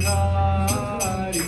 Girivardhari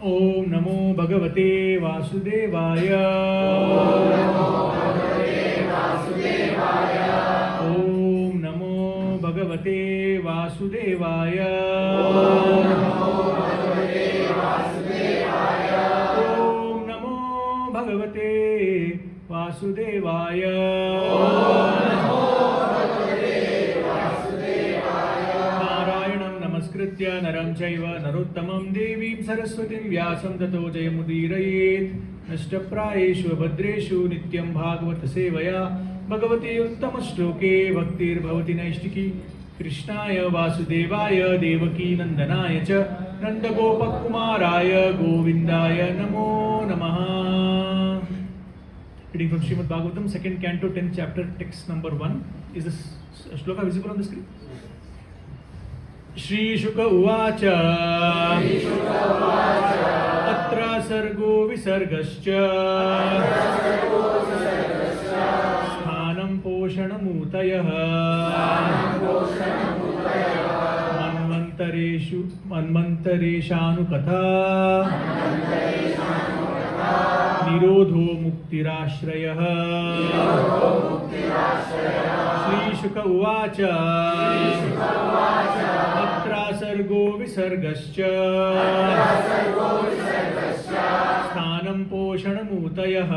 Om Namo Bhagavate Vasudevaya. Om Namo Bhagavate Vasudevaya. Om Namo Bhagavate Vasudevaya. Namaskritya naram chaiva narottamam devim saraswatim vyasam tato jayamudirayeet nashtaprayeshu abhadreshu nityam bhagavata sevaya bhagavati uttamastoke bhaktir bhavati naishtiki krishnaya vasudevaya devaki nandanaya cha nandagopakumaraya govindaya namo namaha. Reading from Srimad Bhagavatam, 2nd Canto, 10th chapter, text number 1. Is this shloka visible on the screen? Shri Shuka Uvacha Atra Sargo Visargascha Sthanam Poshanamutayah Manmantareshanu Katha Nirodho Muktirashrayah. Shri Shuka Uvacha Atra Sargo Visargascha Sthanam Poshanamutayah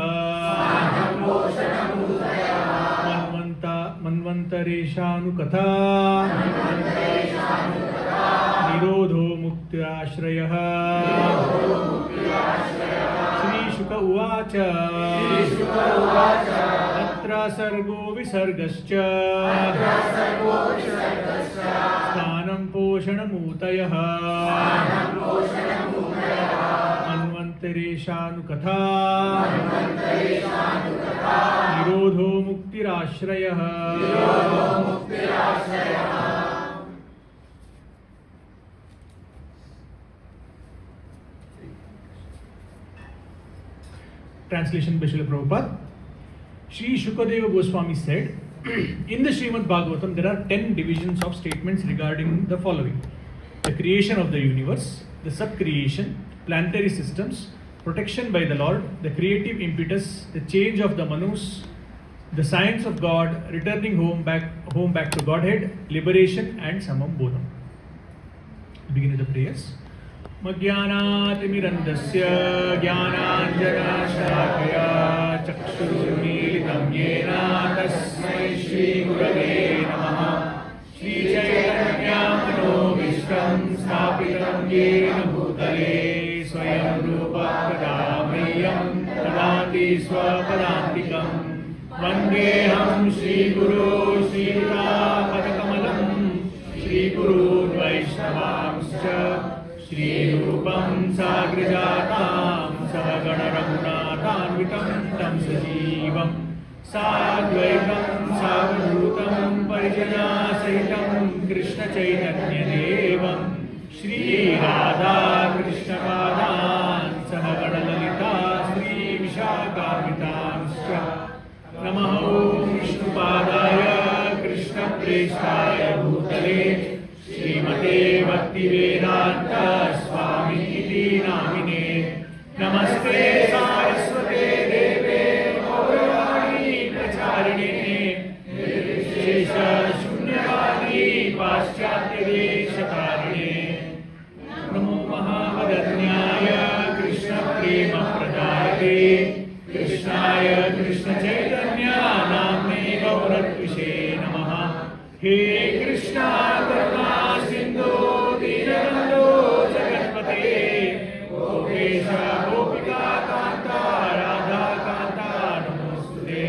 Manmantareshanu Katha Nirodho Muktirashrayah. Shri Shuka Uvacha Atra Sargo Visargascha Sthanam Poshanamutayah Manmantareshanu Katha Nirodho Muktirashrayah. Translation by Srila Prabhupada. Sri Sukadeva Gosvami said, in the Srimad Bhagavatam there are 10 divisions of statements regarding the following: the creation of the universe, the sub-creation, planetary systems, protection by the Lord, the creative impetus, the change of the manus, the science of God, returning home back to Godhead, liberation, and samam bodham. Begin with the prayers. Magyānātimirandasya jnānāñjana-śalakaya chakshurmīlitam yena tasmai Shri Gurave namaha. Shri Chaitanya Manobhishtam Sthapitam yena bhutale Swayam Rupa Kadamayyam Tadāti Swapadantikam. Vandeham Shri Guru Shri Padakamalam Shri Guru Vaishnavamscha Shri Rupam Sagrajatam Sahagana Raghunathānvitam Tam Sajivam Sadvaitam Savadhutam Parijana Sahitam Krishna Chaitanya Devam Shri Radha Krishna Padan Sahagana Lalita Shri Vishakharmitamscha. Namaho Vishnupadaya Krishna Preshthaya Bhutale Srimate Bhaktivedanta Swami Iti Namine. Namaste Saraswate Deve Gaurani Pracharine Nirvishesha Shunyavadi Paschatya Deshakarine. Namo Mahavadanyaya Krishna Prema Pradayate Krishnaya Krishna Chaitanya Namne Gauratvishe Namaha. He Krishna Karuna Sindhu Dinabandhu Jagatpate Gopesha Gopika Kanta Radha Kanta Namostude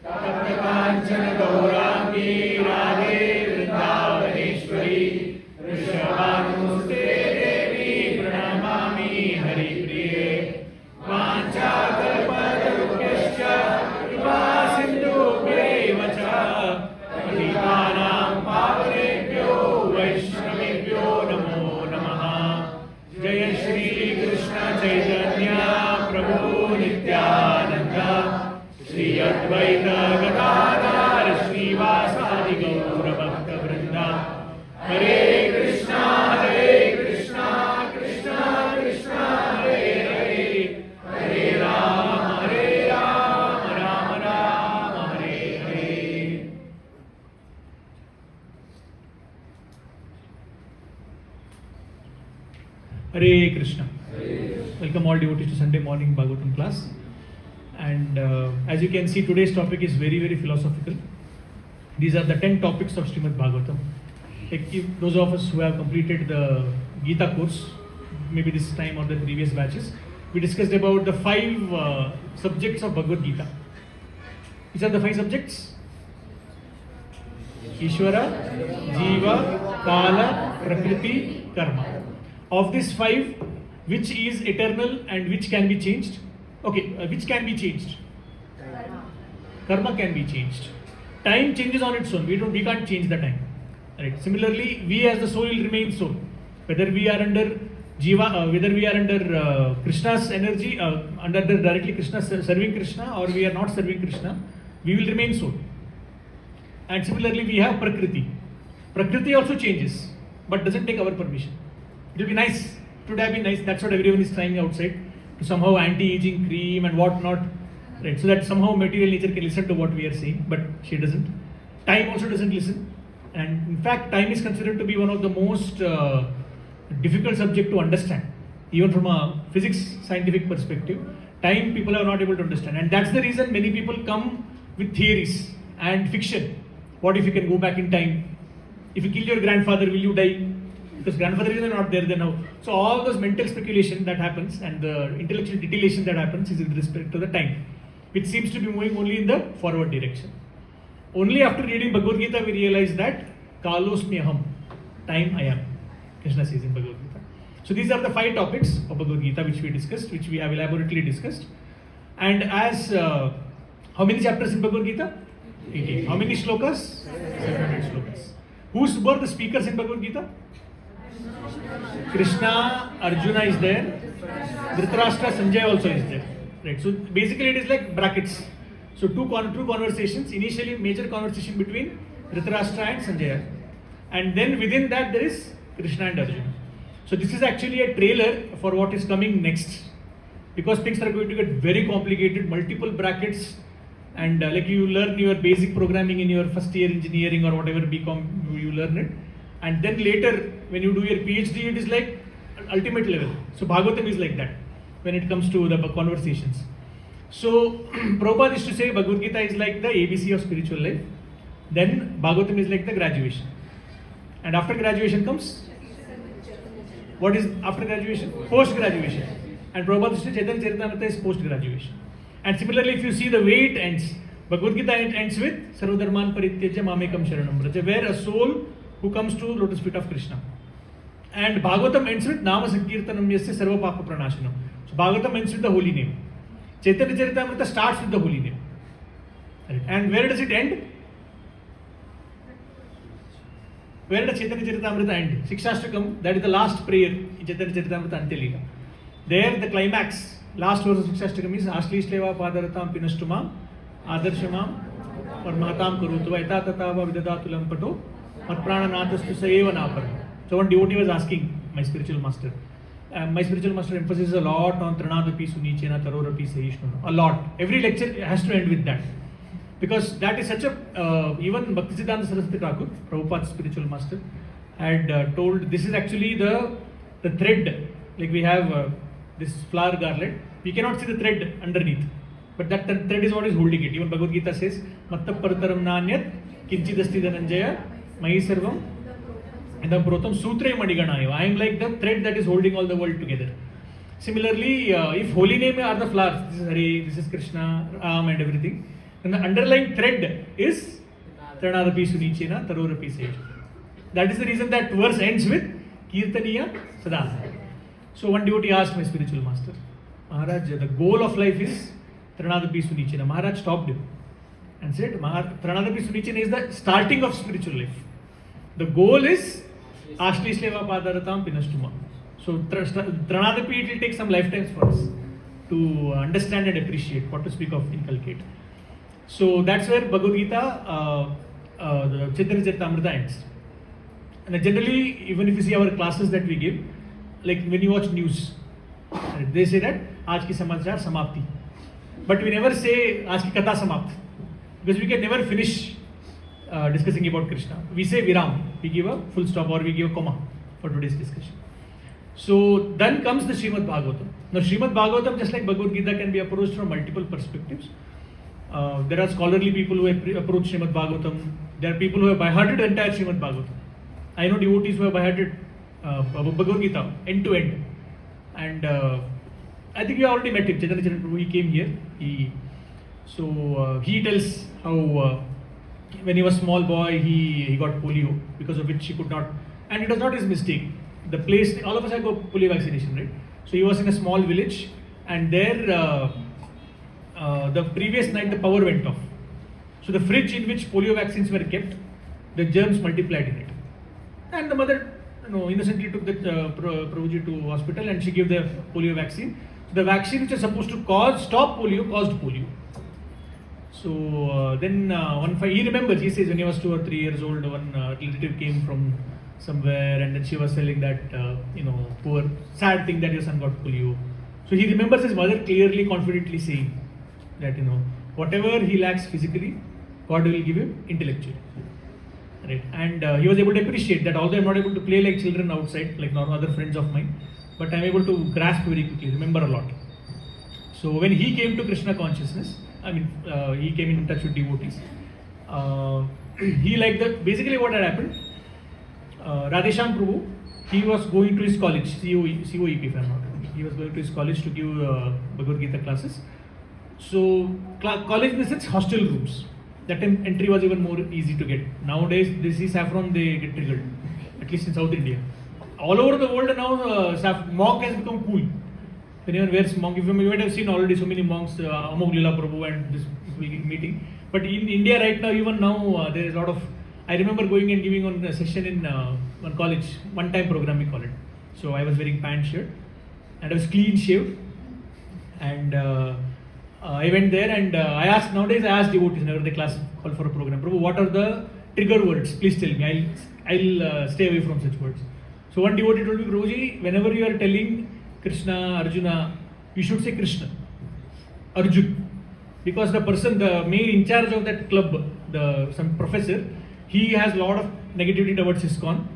Tapta Kanchana Gaurangi Radhe Vrindavaneshwari Rishabhanuste Devi Pranamami Hari Priye Vancha Kalpatarubhyascha Kripa Sindhubhyaiva cha Patitanam Pavanebhyo Vaishnavebhyo Namo Namaha. Jaya Shri Krishna Chaitanya Prabhu Nityananda Shri Advaita Gadadhar Srivasadi Gaura Bhakta Vrinda. Hare Krishna Krishna Krishna Krishna Hare Hare Krishna. Welcome all devotees to Sunday morning Bhagavatam class. And as you can see, today's topic is very, very philosophical. These are the 10 topics of Srimad Bhagavatam. Like if those of us who have completed the Gita course, maybe this time or the previous batches, we discussed about the 5 subjects of Bhagavad Gita. Which are the 5 subjects? Ishvara, Jiva, Kala, Prakriti, Karma. Of these 5, which is eternal and which can be changed? Okay, which can be changed? Karma can be changed. Time changes on its own. We can't change the time. Right. Similarly, we as the soul will remain soul. Whether we are under Jiva, whether we are under Krishna's energy, under directly Krishna serving Krishna, or we are not serving Krishna, we will remain soul. And similarly, we have Prakriti. Prakriti also changes, but doesn't take our permission. It will be nice. It would have been nice. That's what everyone is trying outside, to somehow anti-aging cream and whatnot, right? So that somehow material nature can listen to what we are saying, but she doesn't. Time also doesn't listen. And in fact, time is considered to be one of the most difficult subject to understand. Even from a physics scientific perspective, time people are not able to understand. And that's the reason many people come with theories and fiction. What if you can go back in time? If you kill your grandfather, will you die? Because grandfather is not there now. So all those mental speculation that happens and the intellectual detailation that happens is with respect to the time, which seems to be moving only in the forward direction. Only after reading Bhagavad Gita we realize that Kalosmi Aham, time I am. Krishna says in Bhagavad Gita. So these are the 5 topics of Bhagavad Gita which we discussed, which we have elaborately discussed. And as how many chapters in Bhagavad Gita? 18. How many shlokas? 700 shlokas. Who were the speakers in Bhagavad Gita? Krishna, Arjuna is there, Dhritarashtra, Sanjay also is there. Right. So basically it is like brackets. So two conversations, initially major conversation between Dhritarashtra and Sanjaya. And then within that there is Krishna and Arjuna. So this is actually a trailer for what is coming next. Because things are going to get very complicated, multiple brackets, and like you learn your basic programming in your first year engineering or whatever BCom you learn it. And then later when you do your PhD it is like ultimate level. So Bhagavatam is like that when it comes to the conversations. So Prabhupada used to say Bhagavad Gita is like the ABC of spiritual life. Then Bhagavatam is like the graduation. And after graduation comes, what is after graduation? Post-graduation. And Prabhupada used to say Chaitanya Charitamrita is post-graduation. And similarly, if you see the way it ends, Bhagavad Gita ends with Sarvadharman Parityajya Mamekam Sharanam Vraja, where a soul who comes to lotus feet of Krishna. And Bhagavatam ends with Nama Sankirtanam Yasya Sarva Papa Pranashanam. So Bhagavatam ends with the holy name. Chaitanya Charitamrita starts with the holy name. Right. And where does it end? Where does Chaitanya Charitamrita end? Sikshashtakam, that is the last prayer in Chaitanya Charitamrita Antyalila. There the climax, last verse of Sikshashtakam is Ashlishleva Padaratam Pinashtumam Adarshamam Parmatam Karutva Eta Tatava Vidadatulam Pato Matprananathastu Saeva Napar. So one devotee was asking my spiritual master. My spiritual master emphasizes a lot on Tranadapi Sunichena Tarorapi Saishnu. A lot. Every lecture has to end with that. Because that is such a, even Bhaktisiddhanta Saraswati Thakur, Prabhupada's spiritual master, had told this is actually the thread. Like we have this flower garland, we cannot see the thread underneath. But that thread is what is holding it. Even Bhagavad Gita says, Matta Parataram Nanyat, Kinchidasti Dhananjaya, Mahi Sarvam, Idam Protam Sutre Madiganayo. I am like the thread that is holding all the world together. Similarly, if holy name are the flowers, this is Hare, this is Krishna, Ram and everything, then the underlying thread is Tranadapi Sunichena Tarorapi Sage. That is the reason that verse ends with Kirtaniya Sada. So one devotee asked my spiritual master, Maharaj, the goal of life is Tranadapi Sunichena. Maharaj stopped him and said, Tranadapi Sunichena is the starting of spiritual life. The goal is Ashlishleva Padaratam Pinashtuma. So Tranadapi, it will take some lifetimes for us to understand and appreciate, what to speak of inculcate. So that's where Bhagavad Gita, the Chaitanya Charitamrita ends. And generally, even if you see our classes that we give, like when you watch news, they say that Aaj ki samachar samapti. But we never say Aaj ki katha samapt. Because we can never finish discussing about Krishna. We say Viram, we give a full stop or we give a comma for today's discussion. So then comes the Srimad Bhagavatam. Now Srimad Bhagavatam, just like Bhagavad Gita, can be approached from multiple perspectives. There are scholarly people who approach Srimad Bhagavatam. There are people who have by-hearted the entire Srimad Bhagavatam. I know devotees who have by-hearted Bhagavad Gita end to end. And I think we already met him, Chaitanya Charan Prabhu. He came here. He tells how when he was a small boy, he got polio, because of which he could not, and it was not his mistake. The place, all of us have got polio vaccination, right? So he was in a small village, and there the previous night the power went off. So the fridge in which polio vaccines were kept, the germs multiplied in it. And the mother, innocently took the Prabhuji to hospital, and she gave the polio vaccine. So the vaccine which was supposed to stop polio, caused polio. So then he remembers, he says when he was 2 or 3 years old, one relative came from somewhere, and then she was telling that, poor, sad thing that your son got polio. So he remembers his mother clearly, confidently saying that, whatever he lacks physically, God will give him intellectually. Right? And he was able to appreciate that, although I'm not able to play like children outside, like other friends of mine, but I'm able to grasp very quickly, remember a lot. So when he came to Krishna consciousness, he came in touch with devotees. Basically what had happened, Radheshyam Prabhu, he was going to his college, COEP if I'm not wrong. He was going to his college to give Bhagavad Gita classes. So college in the sense hostel rooms. That time entry was even more easy to get. Nowadays, this is saffron, they get triggered, at least in South India. All over the world now, monk has become cool. Anyone wears monk, you might have seen already so many monks, Amog Lila Prabhu and this meeting. But in India right now, even now, there is a lot of, I remember going and giving on a session in one college, one-time program we call it. So I was wearing pant shirt, and I was clean shaved. And I went there, and nowadays I ask devotees, whenever the class call for a program, Prabhu, what are the trigger words? Please tell me, I'll stay away from such words. So one devotee told me, Prabhuji, whenever you are telling Krishna, Arjuna, you should say Krishna, Arjun. Because the person, the main in charge of that club, some professor, he has a lot of negativity towards ISKCON,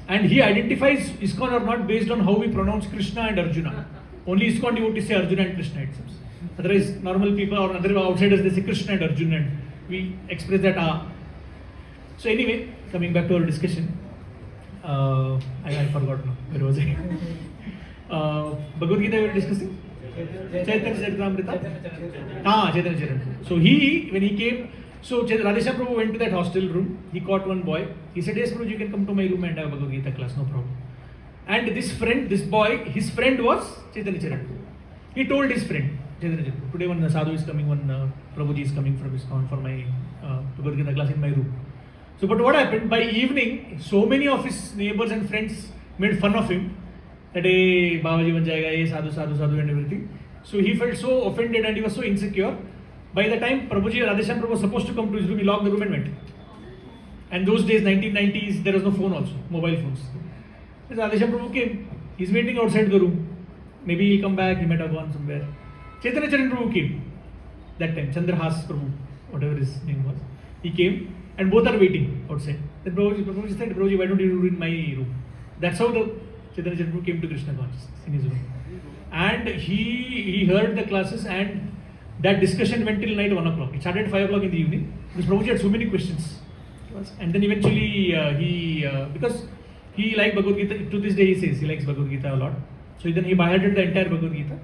and he identifies ISKCON or not based on how we pronounce Krishna and Arjuna. Only ISKCON devotees say Arjuna and Krishna, it seems. Otherwise, normal people or other outsiders, they say Krishna and Arjuna, and we express that So anyway, coming back to our discussion, I forgot now, where was I? Bhagavad Gita we were discussing? Chaitanya Charitamrita? Chaitanya Charitamrita. So when he came, so Radheshyam Prabhu went to that hostel room, he caught one boy, he said, yes Prabhu, you can come to my room and have Bhagavad Gita class, no problem. And this boy, his friend was Chaitanya Charitamrita. He told his friend, Chaitanya Charitamrita, today one sadhu is coming, one Prabhuji is coming from ISKCON for my Bhagavad Gita class in my room. So but what happened, by evening, so many of his neighbors and friends made fun of him, that hey, Babaji ban jayega, sadhu and everything. So he felt so offended and he was so insecure. By the time Prabhuji, Radheshyam Prabhu was supposed to come to his room, he locked the room and went. And those days, 1990s, there was no phone also, mobile phones. So Radheshyam Prabhu came, he's waiting outside the room. Maybe he'll come back, he might have gone somewhere. Chaitanya Charan Prabhu came, that time, Chandrahas Prabhu, whatever his name was. He came, and both are waiting outside. Then Prabhuji said, Prabhuji, why don't you do it in my room? That's how the Chaitanya Charan Prabhu came to Krishna consciousness, in his room. And he heard the classes, and that discussion went till night 1 o'clock. It started at 5 o'clock in the evening, because Prabhuji had so many questions. And then eventually, because he liked Bhagavad Gita, to this day he says he likes Bhagavad Gita a lot. So then he by-hearted the entire Bhagavad Gita.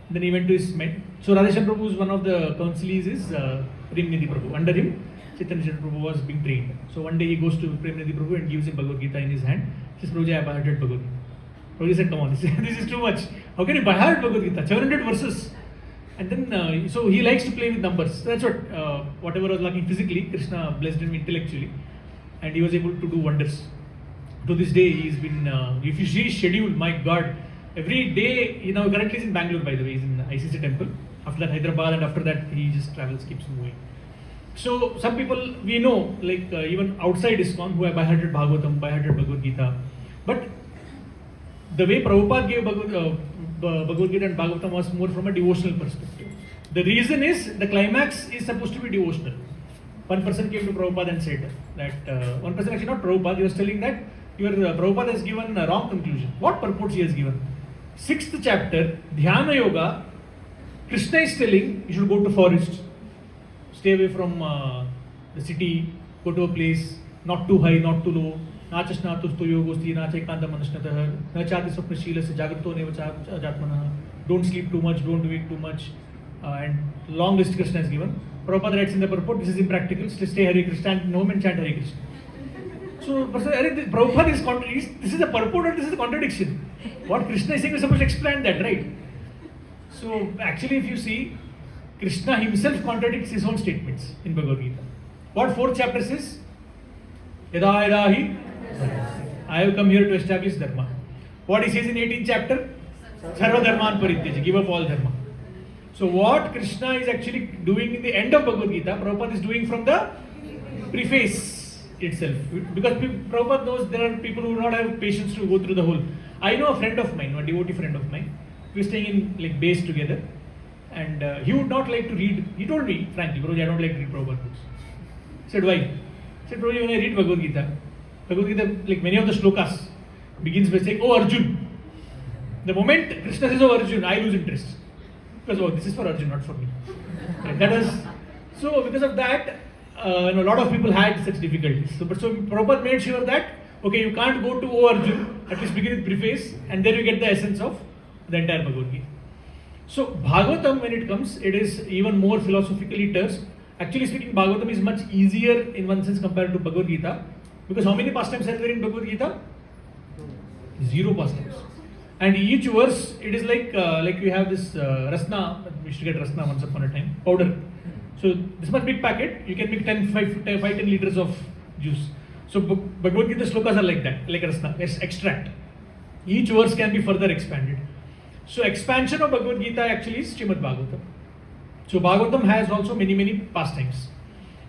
Then he went to his men. So Radheshyam Prabhu's one of the counselees is Premnidhi Prabhu. Under him, Chaitanya Charan Prabhu was being trained. So one day he goes to Premnidhi Prabhu and gives him Bhagavad Gita in his hand. He says, Prabhuji, I by-hearted Bhagavad Gita. Prabhuji said, come on, this is too much. How can you by-heart Bhagavad Gita? 700 verses. And then, so he likes to play with numbers. So that's what, whatever was lacking physically, Krishna blessed him intellectually. And he was able to do wonders. To this day, he's been, if you see his schedule, my God, every day, currently he's in Bangalore, by the way, he's in ICC temple. After that, Hyderabad, and after that, he just travels, keeps moving. So, some people we know, like even outside ISKCON, who have by-hearted Bhagavatam, by-hearted Bhagavad Gita. But the way Prabhupada gave Bhagavad Gita and Bhagavatam was more from a devotional perspective. The reason is, the climax is supposed to be devotional. One person came to Prabhupada and said that, one person actually not Prabhupada, he was telling that your Prabhupada has given a wrong conclusion. What purports he has given? 6th chapter, Dhyana Yoga, Krishna is telling you should go to forest, stay away from the city, go to a place not too high, not too low. Nachashnatustu yogosti, nachekanta manashnatah, nachati swapnashila se jagrato neva jatmanah. Don't sleep too much, don't wake too much. And long list Krishna is given. Prabhupada writes in the purport, this is impractical, stay Hare Krishna, stand in home and chant Hare Krishna. So, Prabhupada is, this is a purport or this is a contradiction? What Krishna is saying, we're supposed to explain that, right? So, actually if you see, Krishna himself contradicts his own statements in Bhagavad Gita. What 4th chapter says? Yada yada hi, I have come here to establish dharma. What he says in 18th chapter? Sarva dharman parityaja, give up all dharma. So what Krishna is actually doing in the end of Bhagavad Gita, Prabhupada is doing from the preface itself. Because Prabhupada knows there are people who do not have patience to go through the whole. I know a friend of mine, a devotee friend of mine, we were staying in like base together, and he would not like to read. He told me, frankly, Prabhuji, I don't like to read Prabhupada books. I said, why? I said, Prabhuji, when I read Bhagavad Gita, like many of the shlokas, begins by saying, oh Arjun. The moment Krishna says, oh Arjun, I lose interest. Because, oh, this is for Arjun, not for me. And that was, so because of that, a lot of people had such difficulties. So Prabhupada made sure that, okay, you can't go to O Arjun, at least begin with preface, and then you get the essence of the entire Bhagavad Gita. So Bhagavatam, when it comes, it is even more philosophically terse. Actually speaking, Bhagavatam is much easier in one sense compared to Bhagavad Gita, because how many pastimes are there in Bhagavad Gita? 0 pastimes. And each verse, it is like you have this rasna, we used to get rasna once upon a time, powder. So this much big packet, you can make 10 liters of juice. So Bhagavad Gita slokas are like that, like rasna, it's extract. Each verse can be further expanded. So expansion of Bhagavad Gita actually is Srimad Bhagavatam. So Bhagavatam has also many pastimes.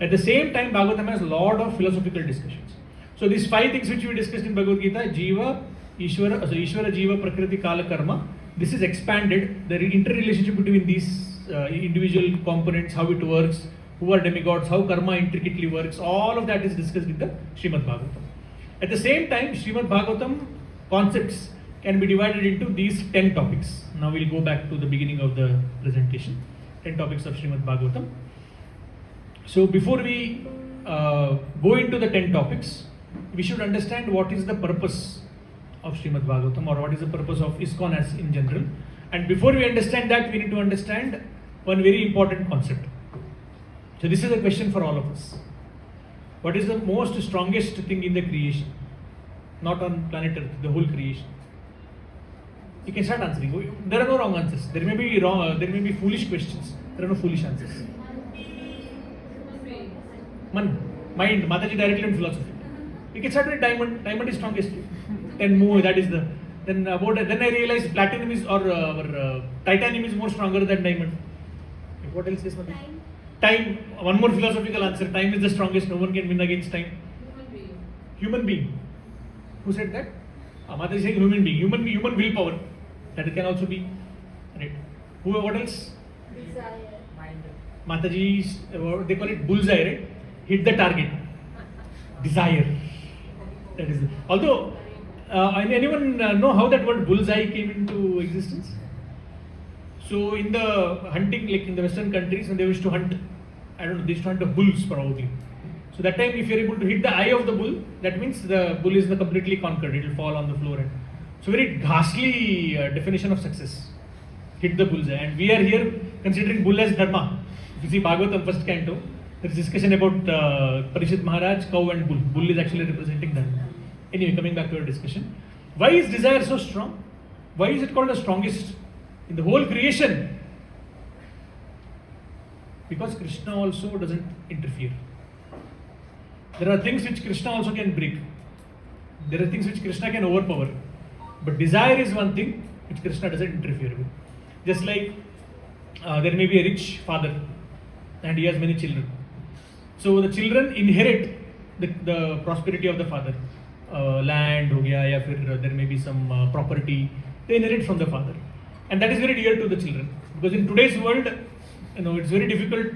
At the same time, Bhagavatam has a lot of philosophical discussions. So these 5 things which we discussed in Bhagavad Gita, Jiva, Ishvara, Jiva, Prakriti, Kala, Karma, this is expanded, the interrelationship between these individual components, how it works, who are demigods, how karma intricately works, all of that is discussed in the Srimad Bhagavatam. At the same time, Srimad Bhagavatam concepts can be divided into these 10 topics. Now we'll go back to the beginning of the presentation, 10 topics of Srimad Bhagavatam. So before we go into the 10 topics, we should understand what is the purpose of Srimad Bhagavatam, or what is the purpose of ISKCON as in general. And before we understand that, we need to understand one very important concept. So this is a question for all of us. What is the most strongest thing in the creation? Not on planet Earth, the whole creation. You can start answering. There are no wrong answers. There may be wrong. There may be foolish questions. There are no foolish answers. Mind. Mataji directly on philosophy. You can start with diamond. Diamond is strongest. Then move. That is the. Then I realized platinum is or titanium is more stronger than diamond. What else is Mataji? Time. One more philosophical answer. Time is the strongest. No one can win against time. Human being. Who said that? Mataji is saying human being. Human willpower. That can also be. Right. What else? Desire. Mataji, they call it bullseye, right? Hit the target. Desire. That is. Although, anyone know how that word bullseye came into existence? So in the hunting, like in the Western countries, when they used to hunt, I don't know, they used to hunt the bulls probably. So that time, if you're able to hit the eye of the bull, that means the bull is completely conquered. It will fall on the floor. And so very ghastly definition of success. Hit the bullseye. And we are here considering bull as dharma. If you see Bhagavatam first canto, there is discussion about Parishit Maharaj, cow and bull. Bull is actually representing dharma. Anyway, coming back to our discussion. Why is desire so strong? Why is it called the strongest in the whole creation? Because Krishna also doesn't interfere. There are things which Krishna also can break. There are things which Krishna can overpower. But desire is one thing which Krishna doesn't interfere with. Just like there may be a rich father and he has many children. So the children inherit the prosperity of the father. Land, ho gaya, ya fir there may be some property. They inherit from the father. And that is very dear to the children. Because in today's world, it's very difficult.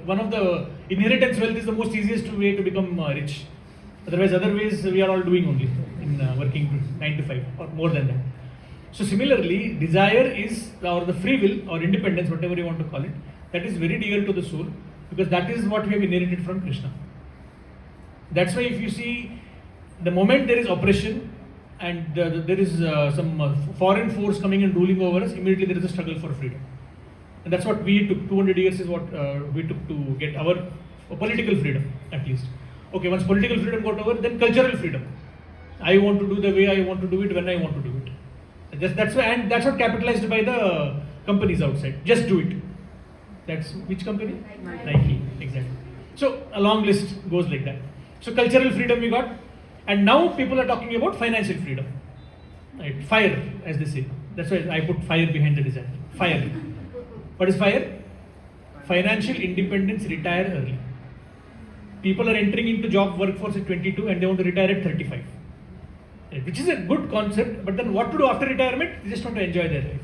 One of the inheritance wealth is the most easiest way to become rich. Otherwise, other ways we are all doing only in working 9 to 5 or more than that. So similarly, desire is, or the free will or independence, whatever you want to call it, that is very dear to the soul, because that is what we have inherited from Krishna. That's why if you see, the moment there is oppression and there is some foreign force coming and ruling over us, immediately there is a struggle for freedom. And that's what we took. 200 years is what we took to get our political freedom, at least. Okay, once political freedom got over, then cultural freedom. I want to do the way I want to do it when I want to do it. That's why, and that's what capitalized by the companies outside. Just do it. That's which company? Nike, exactly. So a long list goes like that. So cultural freedom we got, and now people are talking about financial freedom. Right? Fire, as they say. That's why I put fire behind the desire. Fire. What is fire? Financial independence, retire early. People are entering into job workforce at 22 and they want to retire at 35. Right? Which is a good concept, but then what to do after retirement? They just want to enjoy their life.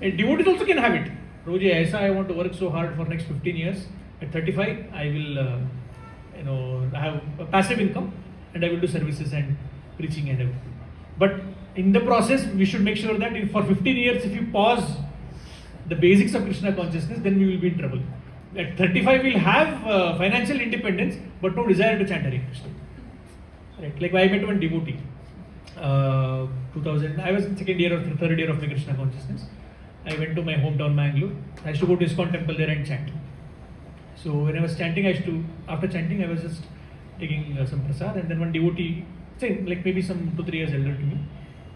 And devotees also can have it. Prabhuji, aisa I want to work so hard for next 15 years. At 35, I will, have a passive income and I will do services and preaching and everything. But in the process, we should make sure that for 15 years, if you pause the basics of Krishna consciousness, then we will be in trouble. At 35, we'll have financial independence, but no desire to chant Hare Krishna. Right? Like I met one devotee. 2000, I was in second year or third year of my Krishna consciousness. I went to my hometown, Mangalore. I used to go to ISKCON temple there and chant. So when I was chanting, after chanting, I was just taking some prasad, and then one devotee, like maybe some 2-3 years elder to me,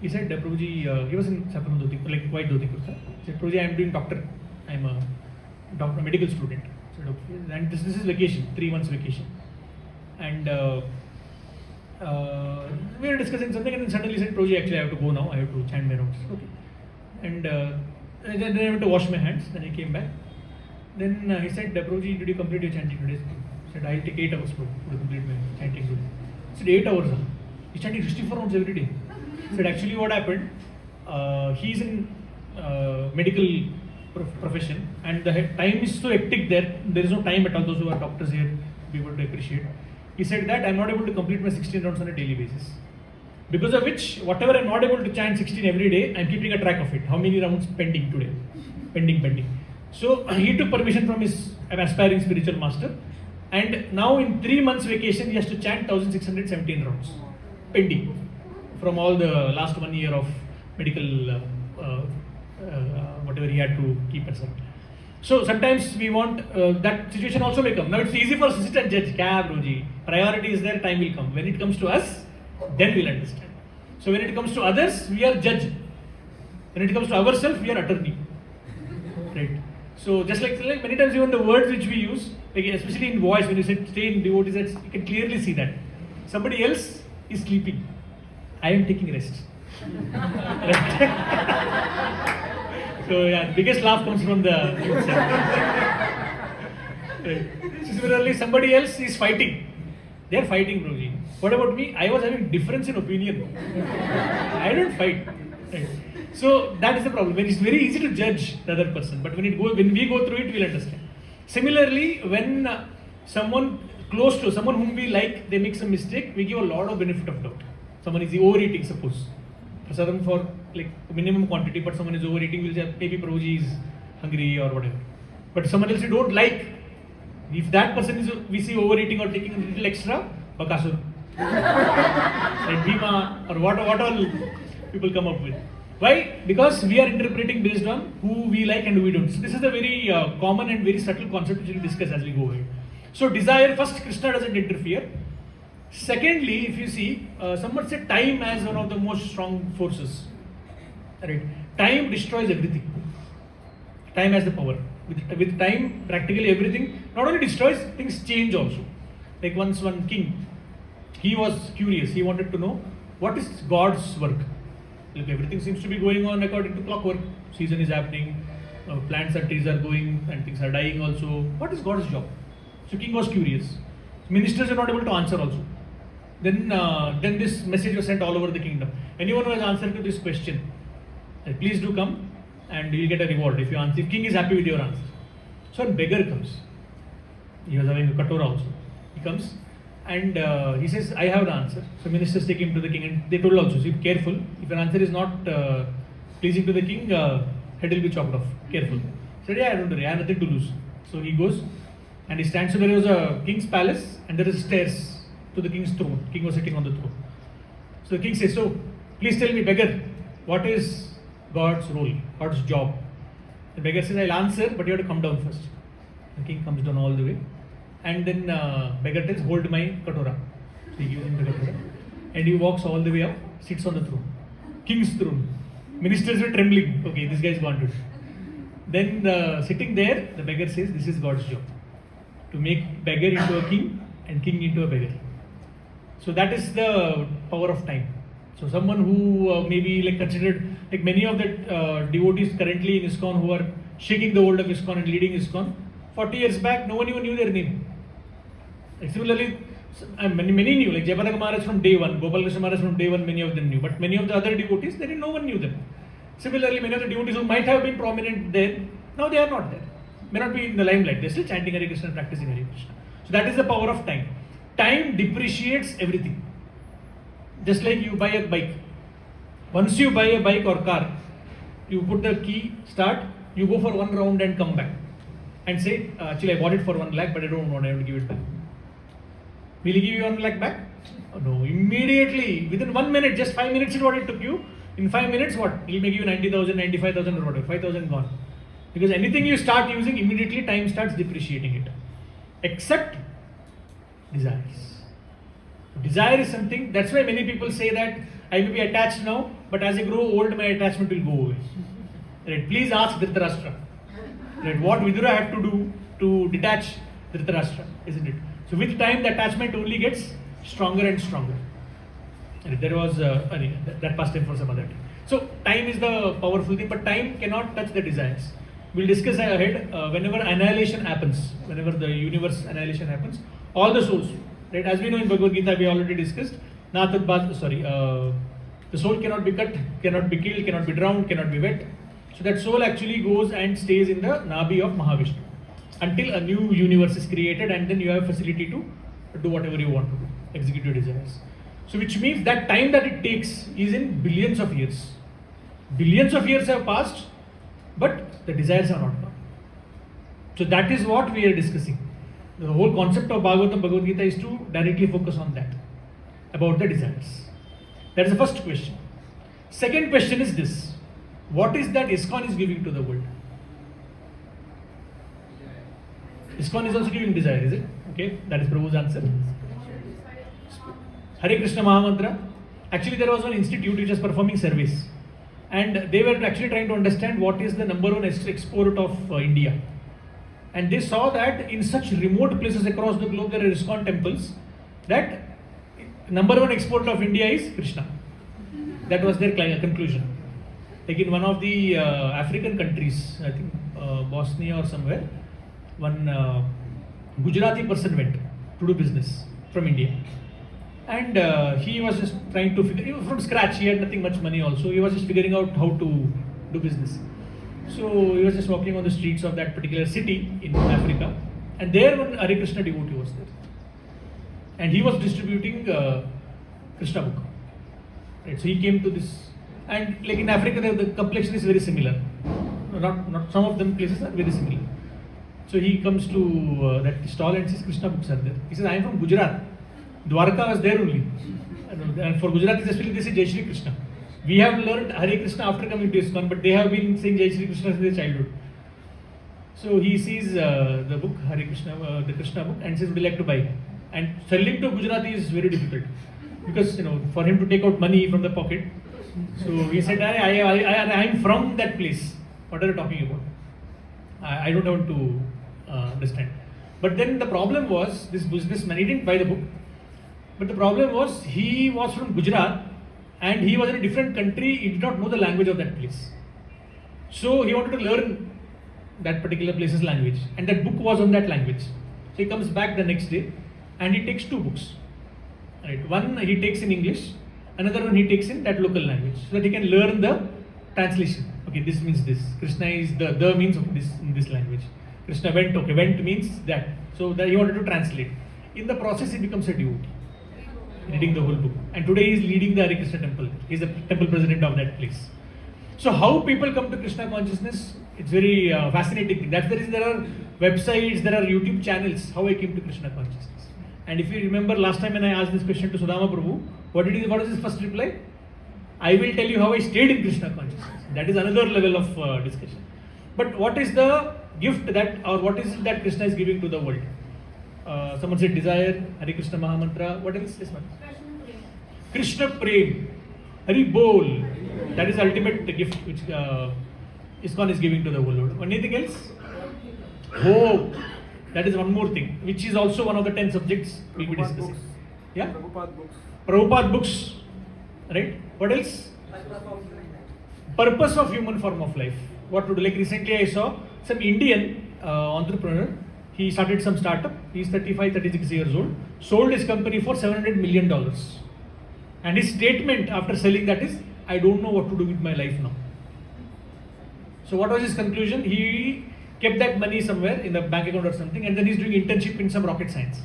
he said, Prabhuji, he was in Sapana Dhoti, like white Dhoti Kurta. He said, Prabhuji, I am doing doctor. I am a doctor, medical student. I said, okay. And this is vacation, 3 months vacation. And we were discussing something, and then suddenly he said, Prabhuji, actually I have to go now. I have to chant my rounds. Okay. And then I went to wash my hands. Then I came back. Then he said, Prabhuji, did you complete your chanting today? I said, I'll take 8 hours to complete my chanting today. I said, 8 hours? Huh? He's chanting 64 rounds every day. He said, actually what happened, he's in medical profession, and the time is so hectic there is no time at all. Those who are doctors here be able to appreciate. He said that I'm not able to complete my 16 rounds on a daily basis. Because of which, whatever I'm not able to chant 16 every day, I'm keeping a track of it. How many rounds pending today? Pending. So he took permission from his aspiring spiritual master, and now in 3 months vacation, he has to chant 1617 rounds. Pending. From all the last 1 year of medical, whatever he had to keep aside. So sometimes we want, that situation also may come. Now it's easy for us to sit and judge. Prabhuji, priority is there, time will come. When it comes to us, then we'll understand. So when it comes to others, we are judge. When it comes to ourselves, we are attorney. Right? So just like many times even the words which we use, like especially in voice, when you stay in devotees, you can clearly see that. Somebody else is sleeping. I am taking rest. So yeah, biggest laugh comes from the right. Similarly, somebody else is fighting. They are fighting, Prabhuji. What about me? I was having difference in opinion. I don't fight. Right. So that is the problem. When it's very easy to judge the other person, but when we go through it, we'll understand. Similarly, when someone close to someone whom we like, they make some mistake, we give a lot of benefit of doubt. Someone is overeating, suppose. Prasadam for like minimum quantity, but someone is overeating, we'll say maybe Prabhuji is hungry or whatever. But someone else we don't like, if that person is, we see overeating or taking a little extra, Bakasur. Like Bhima or what all people come up with. Why? Because we are interpreting based on who we like and who we don't. So this is a very common and very subtle concept which we will discuss as we go ahead. So desire, first Krishna doesn't interfere. Secondly, if you see, someone said time as one of the most strong forces. Right? Time destroys everything. Time has the power. With time, practically everything not only destroys, things change also. Like once one king, he was curious. He wanted to know what is God's work. Like everything seems to be going on according to clockwork. Season is happening, plants and trees are going, and things are dying also. What is God's job? So king was curious. Ministers are not able to answer also. Then this message was sent all over the kingdom. Anyone who has answered to this question, please do come and you will get a reward if you answer. If king is happy with your answer. So a beggar comes. He was having a katora also. He comes and he says, I have the answer. So ministers take him to the king and they told also, so be careful. If an answer is not pleasing to the king, head will be chopped off. Careful. He said, yeah, don't worry, I have nothing to lose. So he goes and he stands. So there was a king's palace and there is stairs to the king's throne. King was sitting on the throne. So the king says, so please tell me, beggar, what is God's role, God's job? The beggar says, I'll answer, but you have to come down first. The king comes down all the way. And then beggar tells, hold my katora. So he gives him the katora. And he walks all the way up, sits on the throne. King's throne. Ministers were trembling. Okay, this guy is gone to. Then sitting there, the beggar says, this is God's job. To make beggar into a king and king into a beggar. So that is the power of time. So someone who may be like considered, like many of the devotees currently in ISKCON who are shaking the hold of ISKCON and leading ISKCON, 40 years back, no one even knew their name. Like similarly, many knew, like Jayapataka Maharaj from day one, Gopal Krishna Maharaj from day one, many of them knew. But many of the other devotees, no one knew them. Similarly, many of the devotees who might have been prominent there, now they are not there. May not be in the limelight, they are still chanting Hare Krishna and practicing Hare Krishna. So that is the power of time. Time depreciates everything. Just like you buy a bike. Once you buy a bike or car, you put the key, start, you go for one round and come back. And say, actually I bought it for 1 lakh, but I don't want, I have to give it back. Will he give you 1 lakh back? Oh, no, immediately, within 1 minute, just 5 minutes is what it took you. In 5 minutes, what? He'll make you 90,000, 95,000 or whatever, 5,000 gone. Because anything you start using, immediately time starts depreciating it. Except desires. Desire is something, that's why many people say that I may be attached now, but as I grow old, my attachment will go away. Right? Please ask Dhritarashtra. Right? What Vidura had to do to detach Dhritarashtra, isn't it? So with time, the attachment only gets stronger and stronger. And there was that past time for some other time. So time is the powerful thing, but time cannot touch the desires. We'll discuss ahead. Whenever annihilation happens, whenever the universe annihilation happens, all the souls, right? As we know in Bhagavad Gita, we already discussed. The soul cannot be cut, cannot be killed, cannot be drowned, cannot be wet. So that soul actually goes and stays in the Nabi of Mahavishnu until a new universe is created, and then you have facility to do whatever you want to do, execute your desires. So which means that time that it takes is in billions of years. Billions of years have passed, but the desires are not gone. So that is what we are discussing. The whole concept of Bhagavatam, Bhagavad Gita is to directly focus on that, about the desires. That is the first question. Second question is this. What is that ISKCON is giving to the world? ISKCON is also giving desire, is it? Okay, that is Prabhu's answer. Hare Krishna Mahamantra. Actually, there was one institute which was performing surveys. And they were actually trying to understand what is the number one export of India. And they saw that in such remote places across the globe, there are ISKCON temples, that number one export of India is Krishna. That was their conclusion. Like in one of the African countries, I think Bosnia or somewhere, one Gujarati person went to do business from India. And he was just trying to figure, from scratch, he had nothing much money also, he was just figuring out how to do business. So he was just walking on the streets of that particular city in Africa, and there one Hare Krishna devotee was there. And he was distributing Krishna book. Right, so he came to this, and like in Africa, the complexion is very similar. Not some of them places are very similar. So he comes to that stall and says, Krishna books are there. He says, I am from Gujarat. Dwarka was there only. And for Gujarati, especially, they say Jai Shri Krishna. We have learned Hare Krishna after coming to ISKCON, but they have been saying Jai Shri Krishna since their childhood. So he sees the book, Hare Krishna, the Krishna book, and says, would you like to buy? And selling to Gujarati is very difficult. Because, for him to take out money from the pocket. So he said, I am from that place. What are you talking about? I don't want to understand. But then the problem was, this businessman, he didn't buy the book. But the problem was, he was from Gujarat and he was in a different country, he did not know the language of that place. So he wanted to learn that particular place's language, and that book was on that language. So he comes back the next day and he takes 2 books. Right? One he takes in English, another one he takes in that local language, so that he can learn the translation. Okay, this means this. Krishna is the means of this in this language. Krishna went, okay, went means that. So that he wanted to translate. In the process, he becomes a devotee, reading the whole book. And today he is leading the Hare Krishna temple. He is the temple president of that place. So how people come to Krishna consciousness, it's very fascinating. That's the reason there are websites, there are YouTube channels, how I came to Krishna consciousness. And if you remember last time when I asked this question to Sudama Prabhu, what was his first reply? I will tell you how I stayed in Krishna consciousness. That is another level of discussion. But what is the gift that, or what is it that Krishna is giving to the world? Someone said desire, Hare Krishna Mahamantra. What else? Yes, Krishna Prem, Hari Bol. That is ultimate gift which ISKCON is giving to the world. Anything else? Hope. That is one more thing, which is also one of the 10 subjects we will be discussing. Books. Yeah? Prabhupada books. Prabhupada books. Right? What else? Purpose of human form of life. What to do? Like recently I saw some Indian entrepreneur. He started some startup. He's 35, 36 years old. Sold his company for $700 million. And his statement after selling that is, I don't know what to do with my life now. So what was his conclusion? He kept that money somewhere in the bank account or something, and then he's doing internship in some rocket science.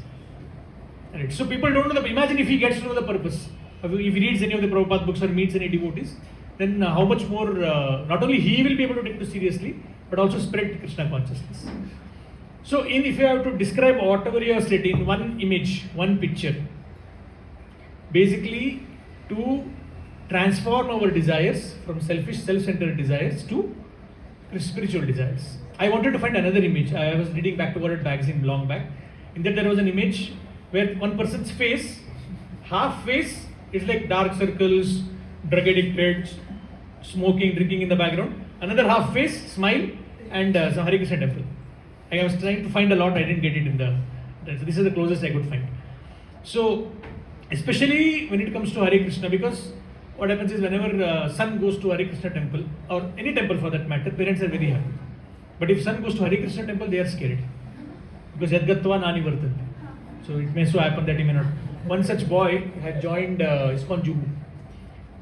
Right. So people don't know the, imagine if he gets to know the purpose. If he reads any of the Prabhupada books or meets any devotees, then how much more, not only he will be able to take this seriously, but also spread Krishna consciousness. So if you have to describe whatever you have said in one image, one picture, basically to transform our desires from selfish, self-centered desires to spiritual desires. I wanted to find another image. I was reading back to World magazine long back. In that there was an image where one person's face, half face, is like dark circles, drug addicted, smoking, drinking in the background. Another half face, smile, and some Hare Krishna temple. I was trying to find a lot, I didn't get it in the. So this is the closest I could find. So, especially when it comes to Hare Krishna, because what happens is whenever son goes to Hare Krishna temple, or any temple for that matter, parents are very happy. But if son goes to Hare Krishna temple, they are scared. Because Yadgatva Nani Vartante. So it may so happen that he may not. One such boy had joined ISKCON Juhu.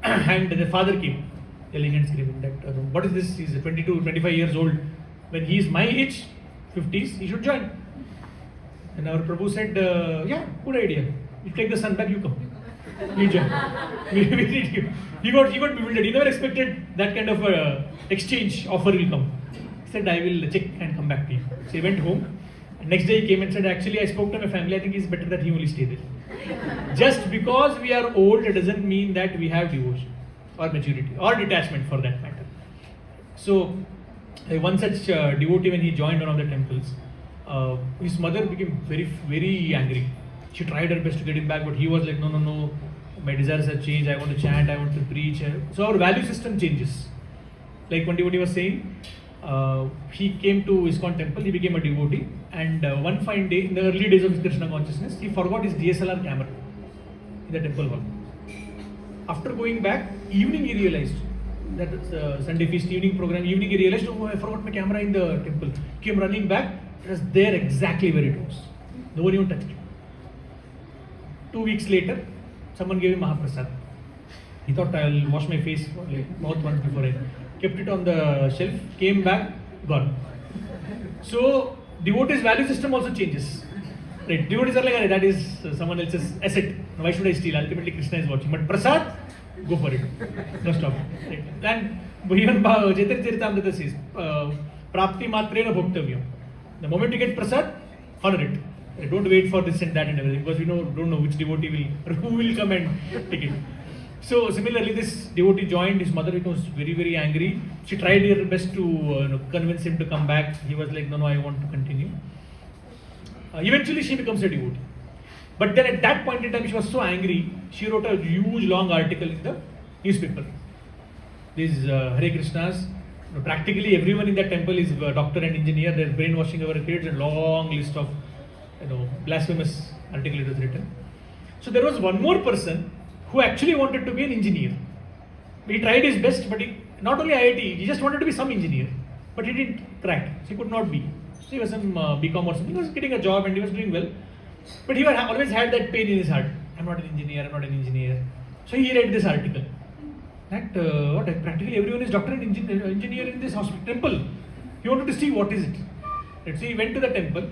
And the father came, yelling and screaming that, what is this? He's 22, 25 years old. When he is my age, 50s, he should join. And our Prabhu said, yeah, good idea. You take the son back, you come. You join. We need you. He got bewildered. He never expected that kind of exchange offer will come. He said, I will check and come back to you. So he went home. And next day he came and said, actually I spoke to my family, I think it's better that he only stay there. Just because we are old, it doesn't mean that we have devotion or maturity or detachment for that matter. So one such devotee, when he joined one of the temples, his mother became very, very angry. She tried her best to get him back, but he was like, no, my desires have changed, I want to chant, I want to preach. So our value system changes. Like one devotee was saying, he came to ISKCON temple, he became a devotee, and one fine day, in the early days of his Krishna consciousness, he forgot his DSLR camera in the temple hall. After going back, evening he realized, that Sunday feast evening program, evening he realized, oh, I forgot my camera in the temple. Came running back, it was there exactly where it was. No one even touched it. 2 weeks later, someone gave him Mahaprasad. He thought, I'll wash my face, mouth once before I kept it on the shelf, came back, gone. So, devotees' value system also changes. Right? Devotees are like, that is someone else's asset. Why should I steal? Ultimately, Krishna is watching. But Prasad, go for it. No stop. Right? And even Chaitanya Charitamrita says, Prapti Matrena Bhoktavyam. The moment you get Prasad, honor it. Don't wait for this and that and everything, because you don't know which devotee will, or who will come and take it. So similarly, this devotee joined, his mother was very, very angry. She tried her best to convince him to come back. He was like, no, I want to continue. Eventually she becomes a devotee. But then at that point in time, she was so angry, she wrote a huge long article in the newspaper. These Hare Krishnas, practically everyone in that temple is a doctor and engineer. They're brainwashing our kids, and long list of blasphemous article it was written. So there was one more person who actually wanted to be an engineer. He tried his best, but not only IIT, he just wanted to be some engineer. But he didn't crack, so he could not be. So he was some BCom or something, he was getting a job and he was doing well. But he always had that pain in his heart. I'm not an engineer. So he read this article. That practically everyone is doctor and engineer in this hospital temple. He wanted to see what is it. So he went to the temple.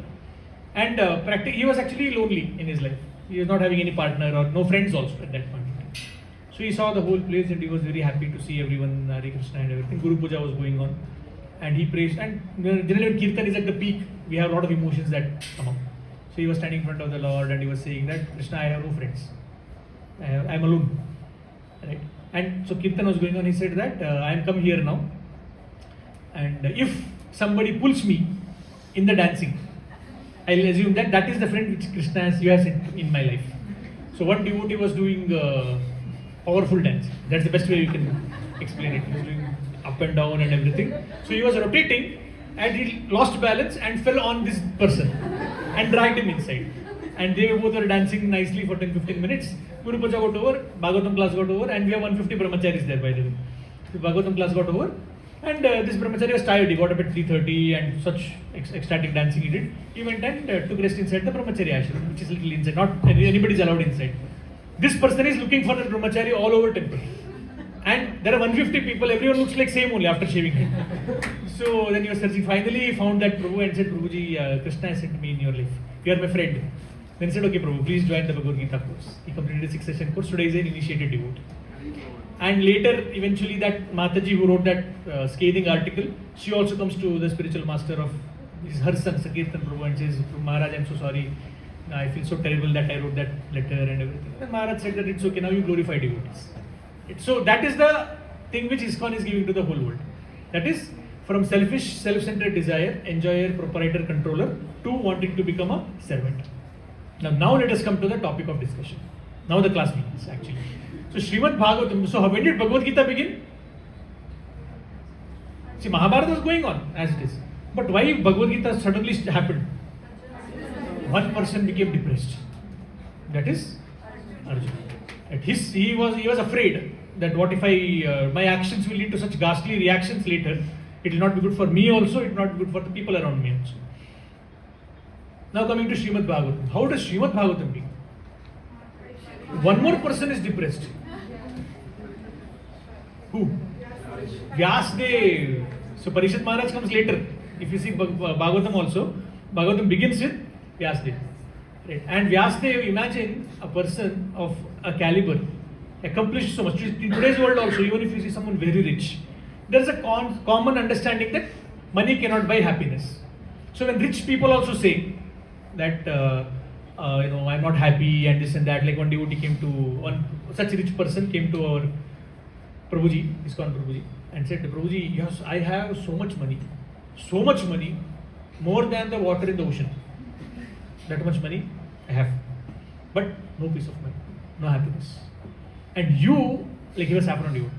And he was actually lonely in his life. He was not having any partner or no friends also at that point. So he saw the whole place and he was very happy to see everyone, Hare Krishna and everything. Guru Puja was going on and he praised. And generally when Kirtan is at the peak, we have a lot of emotions that come up. So he was standing in front of the Lord and he was saying that, Krishna, I have no friends. I am alone. Right? And so Kirtan was going on, he said that, I am come here now. And if somebody pulls me in the dancing, I'll assume that that is the friend which Krishna you have sent in my life. So one devotee was doing powerful dance. That's the best way you can explain it. He was doing up and down and everything. So he was rotating and he lost balance and fell on this person and dragged him inside. And they both were dancing nicely for 10-15 minutes. Guru Puja got over, Bhagavatam class got over, and we have 150 brahmacharis there by the way. The Bhagavatam class got over. And this brahmachari was tired, he got up at 3:30 and such ecstatic dancing he did. He went and took rest inside the brahmachari ashram, which is little inside, not anybody is allowed inside. This person is looking for the brahmachari all over temple. And there are 150 people, everyone looks like same only after shaving head. So then he was searching, finally he found that Prabhu and said, Prabhuji, Krishna has sent me in your life, you are my friend. Then he said, okay Prabhu, please join the Bhagavad Gita course. He completed a 6-session course, today he is an initiated devotee. And later, eventually, that Mataji who wrote that scathing article, she also comes to the spiritual master of her son, Sakirtan Prabhu, and says, Maharaj, I'm so sorry. I feel so terrible that I wrote that letter and everything. And Maharaj said that it's okay, now you glorify devotees. So that is the thing which ISKCON is giving to the whole world. That is, from selfish, self-centered desire, enjoyer, proprietor, controller, to wanting to become a servant. Now let us come to the topic of discussion. Now the class begins, actually. So Srimad Bhagavatam, so when did Bhagavad Gita begin? See, Mahabharata was going on as it is. But why Bhagavad Gita suddenly happened? One person became depressed. That is Arjuna. He was afraid that what if my actions will lead to such ghastly reactions later. It will not be good for me also, it will not be good for the people around me also. Now coming to Srimad Bhagavatam. How does Srimad Bhagavatam begin? One more person is depressed. Who? Vyasdev. So Parishad Maharaj comes later. If you see Bhagavatam also, Bhagavatam begins with Vyasdev. Right? And Vyasdev, imagine a person of a caliber, accomplished so much. In today's world also, even if you see someone very rich, there is a common understanding that money cannot buy happiness. So when rich people also say that, I'm not happy and this and that, like one devotee came to, one such rich person came to our Prabhuji, ISKCON Prabhuji, and said, Prabhuji, yes, I have so much money, more than the water in the ocean. That much money I have, but no peace of mind, no happiness. And you, like he was saffron devotee,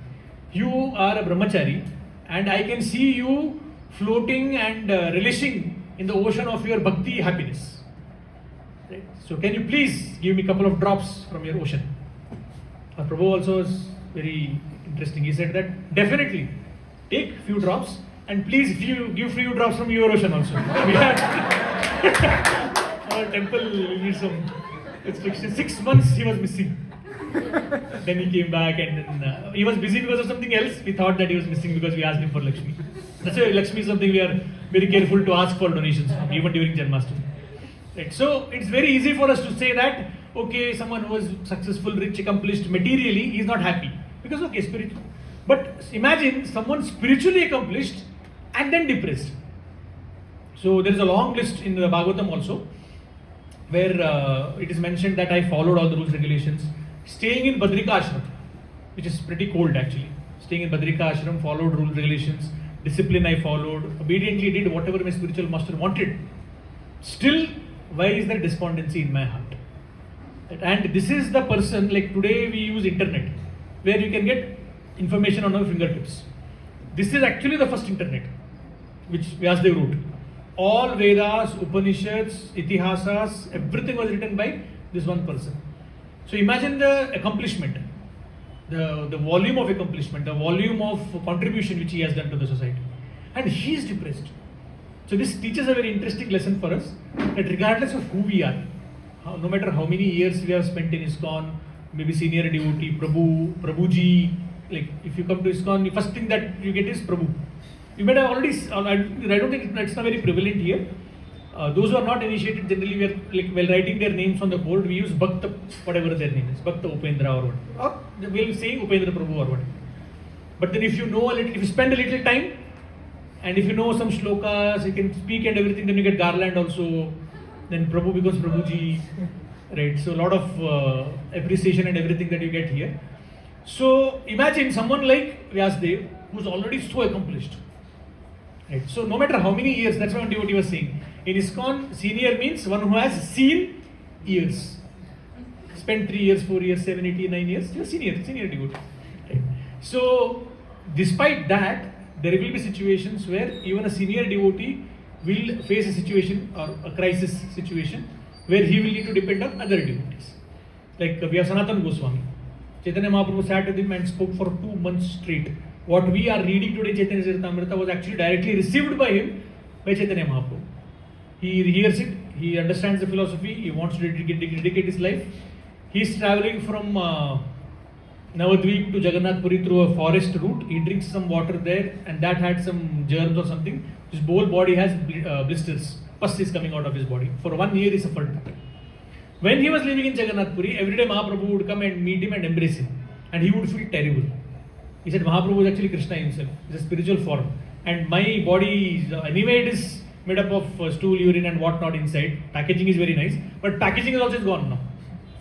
you are a brahmachari, and I can see you floating and relishing in the ocean of your bhakti happiness. Right? So can you please give me a couple of drops from your ocean? Our Prabhu also was very interesting. He said that definitely take few drops and please give few drops from your ocean also. Our temple needs some restriction. 6 months he was missing. Then he came back and then, he was busy because of something else. We thought that he was missing because we asked him for Lakshmi. That's why Lakshmi is something we are very careful to ask for donations, even during Janmashtami. Right. So it's very easy for us to say that, okay, someone who is successful, rich, accomplished materially, he is not happy. Because, okay, spiritual. But imagine someone spiritually accomplished and then depressed. So there is a long list in the Bhagavatam also, where it is mentioned that I followed all the rules, regulations. Staying in Badrika Ashram, which is pretty cold actually. Staying in Badrika Ashram, followed rules, regulations, discipline I followed, obediently did whatever my spiritual master wanted. Still, why is there despondency in my heart? And this is the person, like today we use internet, where you can get information on our fingertips. This is actually the first internet, which Vyasdev wrote. All Vedas, Upanishads, Itihasas, everything was written by this one person. So imagine the accomplishment, the volume of accomplishment, the volume of contribution which he has done to the society. And he is depressed. So this teaches a very interesting lesson for us, that regardless of who we are, no matter how many years we have spent in ISKCON, maybe senior devotee, Prabhuji, like if you come to ISKCON, the first thing that you get is Prabhu. You might have already, I don't think it's not very prevalent here. Those who are not initiated, generally we are, like while writing their names on the board, we use Bhakta, whatever their name is, Bhakta Upendra or whatever. we'll say Upendra Prabhu or whatever. But then if you know a little, if you spend a little time, and if you know some shlokas, you can speak and everything, then you get garland also. Then Prabhu becomes Prabhuji, right? So a lot of appreciation and everything that you get here. So imagine someone like Vyasdev, who's already so accomplished. Right? So no matter how many years, that's what devotee was saying. In ISKCON, senior means one who has seen years. Spent 3 years, 4 years, 7, 8, 9 years, you're senior devotee. Right? So despite that, there will be situations where even a senior devotee will face a situation or a crisis situation where he will need to depend on other devotees. Like we have Sanatana Goswami. Chaitanya Mahaprabhu sat with him and spoke for 2 months straight. What we are reading today, Chaitanya Charitamrita, was actually directly received by him by Chaitanya Mahaprabhu. He hears it, he understands the philosophy, he wants to dedicate his life. He is traveling from Navadvip to Jagannath Puri through a forest route. He drinks some water there and that had some germs or something. His whole body has blisters. Pus is coming out of his body. For 1 year he suffered that. When he was living in Jagannath Puri, every day Mahaprabhu would come and meet him and embrace him. And he would feel terrible. He said Mahaprabhu is actually Krishna himself. It's a spiritual form. And my body, anyway it is made up of stool, urine and whatnot inside. Packaging is very nice. But packaging is also gone now.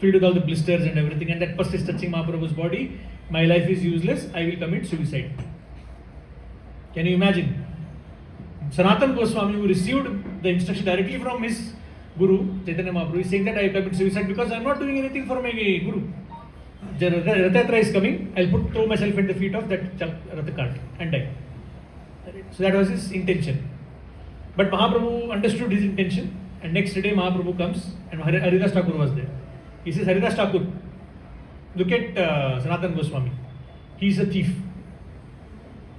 Filled with all the blisters and everything, and that pus is touching Mahaprabhu's body. My life is useless, I will commit suicide. Can you imagine? Sanatana Goswami, who received the instruction directly from his Guru, Chaitanya Mahaprabhu, is saying that I commit suicide because I am not doing anything for my Guru. Rathayatra is coming, I will throw myself at the feet of that Ratha cart and die. So that was his intention. But Mahaprabhu understood his intention, and next day Mahaprabhu comes and Haridas Thakur was there. He says, Haridas Thakur, look at Sanatana Goswami. He is a thief.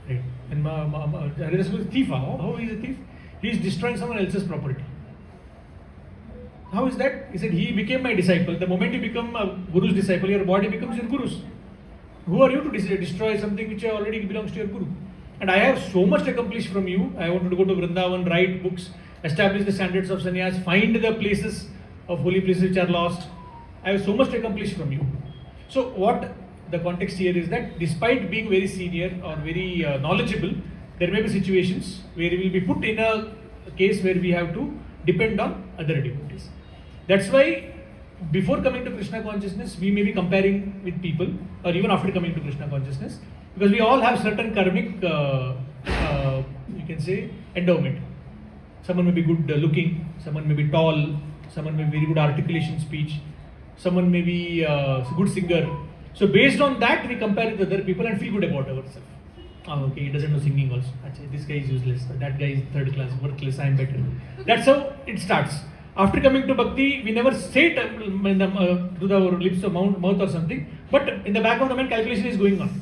Right? And Haridas Thakur is a thief. How he is a thief? He is destroying someone else's property. How is that? He said, he became my disciple. The moment you become a Guru's disciple, your body becomes your Guru's. Who are you to destroy something which already belongs to your Guru? And I have so much accomplished from you. I wanted to go to Vrindavan, write books, establish the standards of sannyas, find the places of holy places which are lost. I have so much to accomplish from you. So what the context here is that despite being very senior or very knowledgeable, there may be situations where we will be put in a case where we have to depend on other devotees. That's why before coming to Krishna consciousness, we may be comparing with people, or even after coming to Krishna consciousness, because we all have certain karmic, you can say, endowment. Someone may be good looking, someone may be tall, someone may be very good articulation speech, someone may be a good singer. So based on that, we compare with other people and feel good about ourselves. Oh, okay, he doesn't know singing also. Achha, this guy is useless. That guy is third class, worthless. I am better. That's how it starts. After coming to bhakti, we never say it to our lips or mouth or something. But in the back of the mind, calculation is going on.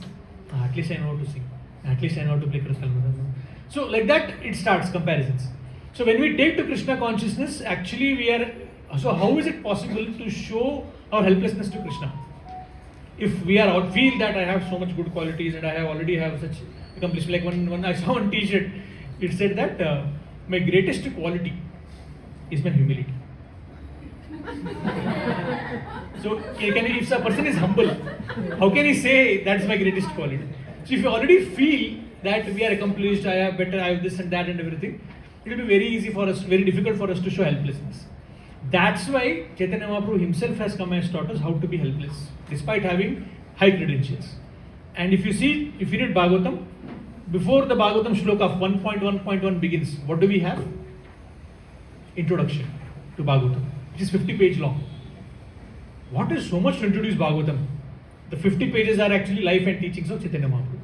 At least I know how to sing. At least I know how to play Krishna. So like that, it starts comparisons. So when we take to Krishna consciousness, actually we are. So how is it possible to show our helplessness to Krishna? If we are feel that I have so much good qualities and I already have such accomplishment, like when I saw on T-shirt, it said that my greatest quality is my humility. So if a person is humble, how can he say that's my greatest quality? So if you already feel that we are accomplished, I have better, I have this and that and everything, it will be very easy for us, very difficult for us to show helplessness. That's why Chaitanya Mahaprabhu himself has come and taught us how to be helpless, despite having high credentials. And if you read Bhagavatam, before the Bhagavatam shloka of 1.1.1 begins, what do we have? Introduction to Bhagavatam, which is 50 pages long. What is so much to introduce Bhagavatam? The 50 pages are actually life and teachings of Chaitanya Mahaprabhu.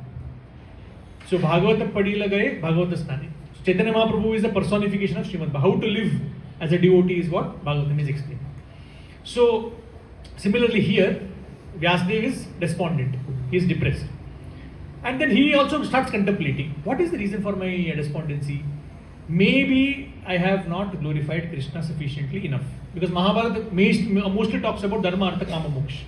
So Bhagavatam padi lagaye, Bhagavata snane. So Chaitanya Mahaprabhu is the personification of Srimad Bhagavatam. How to live as a devotee is what Bhagavatam is explaining. So similarly here, Vyasdev is despondent. He is depressed. And then he also starts contemplating. What is the reason for my despondency? Maybe I have not glorified Krishna sufficiently enough. Because Mahabharata mostly talks about Dharma, Artha, Kama, Moksha.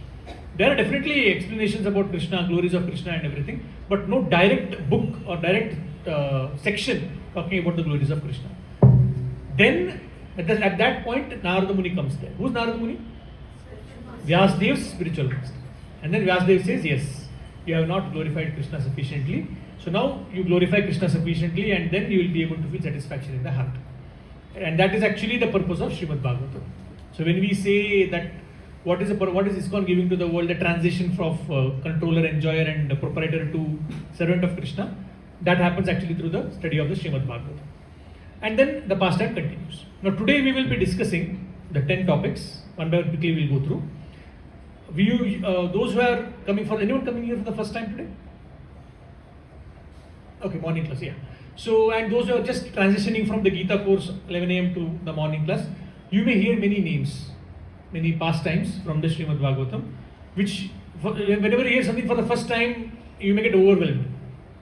There are definitely explanations about Krishna, glories of Krishna and everything, but no direct book or direct section talking about the glories of Krishna. Then at that point, Narada Muni comes there. Who's Narada Muni? Vyasdev's spiritual master. And then Vyasadeva says, yes, you have not glorified Krishna sufficiently. So now you glorify Krishna sufficiently, and then you will be able to feel satisfaction in the heart. And that is actually the purpose of Srimad Bhagavatam. So when we say that what is ISKCON giving to the world, the transition from controller, enjoyer and proprietor to servant of Krishna, that happens actually through the study of the Srimad Bhagavatam. And then the pastime continues. Now today we will be discussing the 10 topics. One by one quickly we will go through. Those who are coming anyone coming here for the first time today? Okay, morning class, yeah. So, and those who are just transitioning from the Gita course 11 a.m. to the morning class, you may hear many names, many pastimes from the Srimad Bhagavatam, which whenever you hear something for the first time, you may get overwhelmed.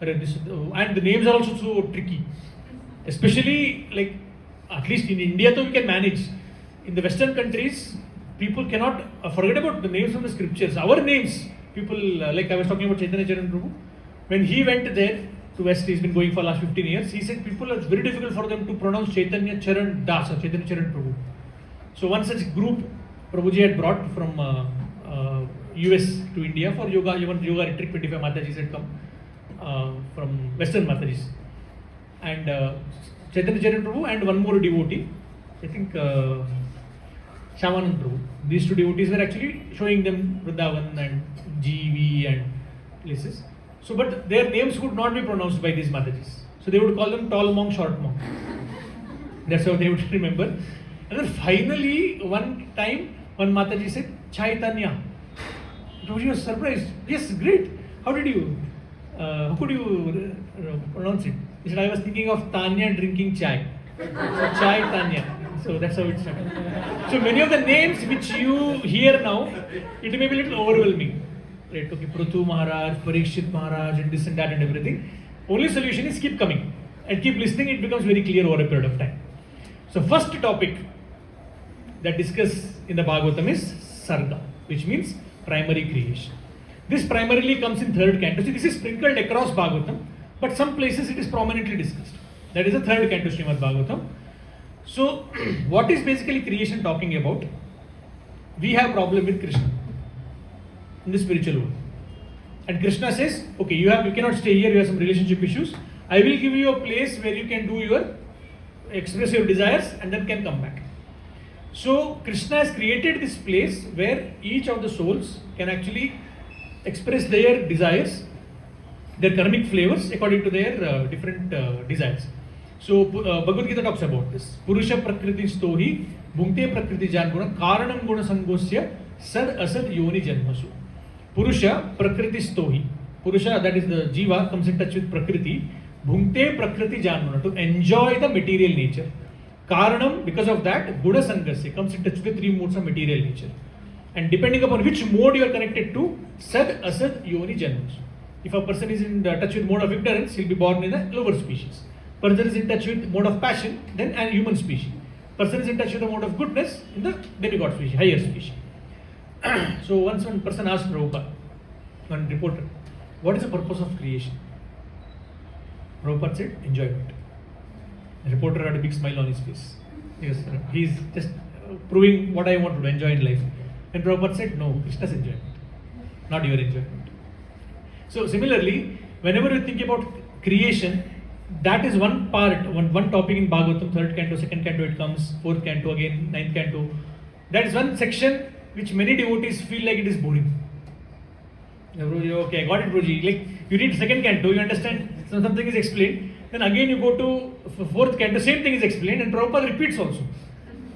And the names are also so tricky. Especially, like, at least in India, though we can manage. In the Western countries, people cannot forget about the names from the scriptures. Our names, people, like I was talking about Chaitanya Charan Prabhu, when he went there to West, he's been going for last 15 years, he said people, it's very difficult for them to pronounce Chaitanya Charan Das or Chaitanya Charan Prabhu. So one such group, Prabhuji had brought from US to India for yoga, even yoga retreat, 25 Matajis had come from Western Matajis. And Chaitanya Charan Prabhu and one more devotee, I think Shamanand Prabhu. These two devotees were actually showing them Vrindavan and GV and places. So, but their names would not be pronounced by these Matajis. So they would call them tall monk, short monk. That's how they would remember. And then finally, one time, one Mataji said, Chaitanya. Prabhuji was surprised. Yes, great. How could you pronounce it? He said, I was thinking of Tanya drinking chai. So, Chai Tanya. So that's how it started. So many of the names which you hear now, it may be a little overwhelming. Right? Okay, Prithu Maharaj, Parikshit Maharaj, and this and that and everything. Only solution is keep coming and keep listening. It becomes very clear over a period of time. So first topic that discussed in the Bhagavatam is Sarga, which means primary creation. This primarily comes in third canto. So this is sprinkled across Bhagavatam, but some places it is prominently discussed. That is the third canto Srimad Bhagavatam. So what is basically creation talking about? We have problem with Krishna in the spiritual world. And Krishna says, okay, you cannot stay here, you have some relationship issues. I will give you a place where you can express your desires and then can come back. So Krishna has created this place where each of the souls can actually express their desires, their karmic flavors according to their different desires. So Bhagavad Gita talks about this. Purusha prakriti stohi bhungte prakriti jan guna karanam guna sangosya sad asad yoni janmasu. Purusha prakriti stohi. Purusha, that is the jiva, comes in touch with prakriti. Bhungte prakriti jan guna, to enjoy the material nature. Karanam, because of that, guna sangasya, comes in touch with the three modes of material nature. And depending upon which mode you are connected to, sad asad yoni janmasu. If a person is in touch with mode of ignorance, he will be born in a lower species. Person is in touch with mode of passion, then a human species. Person is in touch with the mode of goodness in the demigod species, higher species. So once one person asked Prabhupada, one reporter, what is the purpose of creation? Prabhupada said, enjoyment. The reporter had a big smile on his face. Yes, he is just proving what I want to enjoy in life. And Prabhupada said, no, Krishna's enjoyment, not your enjoyment. So similarly, whenever you think about creation, that is one part, one topic in Bhagavatam, third canto, second canto it comes, fourth canto again, ninth canto. That is one section which many devotees feel like it is boring. Okay, I got it, Prabhuji. Like you read second canto, you understand something is explained. Then again you go to fourth canto, same thing is explained, and Prabhupada repeats also.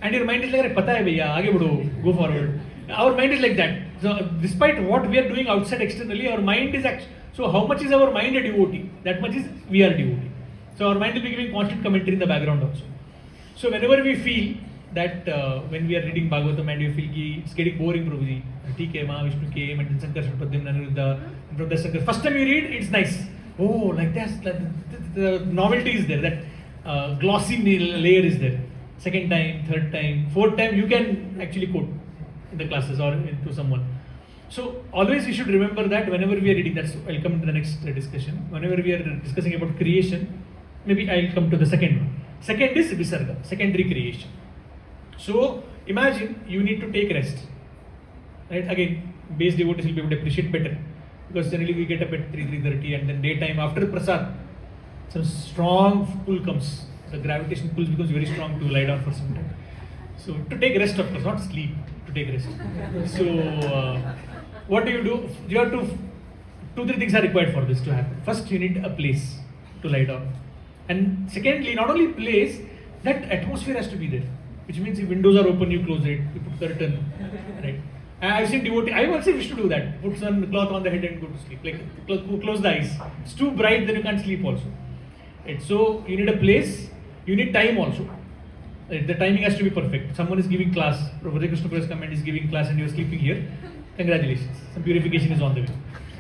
And your mind is like, pata hai bhaiya, aage badho, go forward. Our mind is like that. So despite what we are doing outside externally, our mind is actually, so how much is our mind a devotee? That much is we are devotee. So our mind will be giving constant commentary in the background also. So whenever we feel that when we are reading Bhagavatam and you feel ki it's getting boring, Prabhuji, TK, Mahavishnu came and then Sankar Shrupadhyam Aniruddha, and from the Sankar, first time you read, it's nice. Oh, like that, the novelty is there, that glossy layer is there. Second time, third time, fourth time, you can actually quote in the classes or to someone. So always we should remember that whenever we are reading, that's, I'll come to the next discussion. Whenever we are discussing about creation, maybe I'll come to the second one. Second is Visarga, secondary creation. So imagine you need to take rest. Right? Again, base devotees will be able to appreciate better. Because generally we get up at 3:30 and then daytime after prasad, some strong pull comes. The gravitation pull becomes very strong to lie down for some time. So to take rest, of course, not sleep, to take rest. So what do? You have to, 2-3 things are required for this to happen. First, you need a place to lie down. And secondly, not only place, that atmosphere has to be there. Which means if windows are open, you close it, you put curtain, right? I've seen devotee, I also wish to do that. Put some cloth on the head and go to sleep. Like close the eyes. It's too bright, then you can't sleep also. Right? So you need a place, you need time also. Right? The timing has to be perfect. Someone is giving class, Lord Krishna has come and is giving class and you are sleeping here. Congratulations. Some purification is on the way.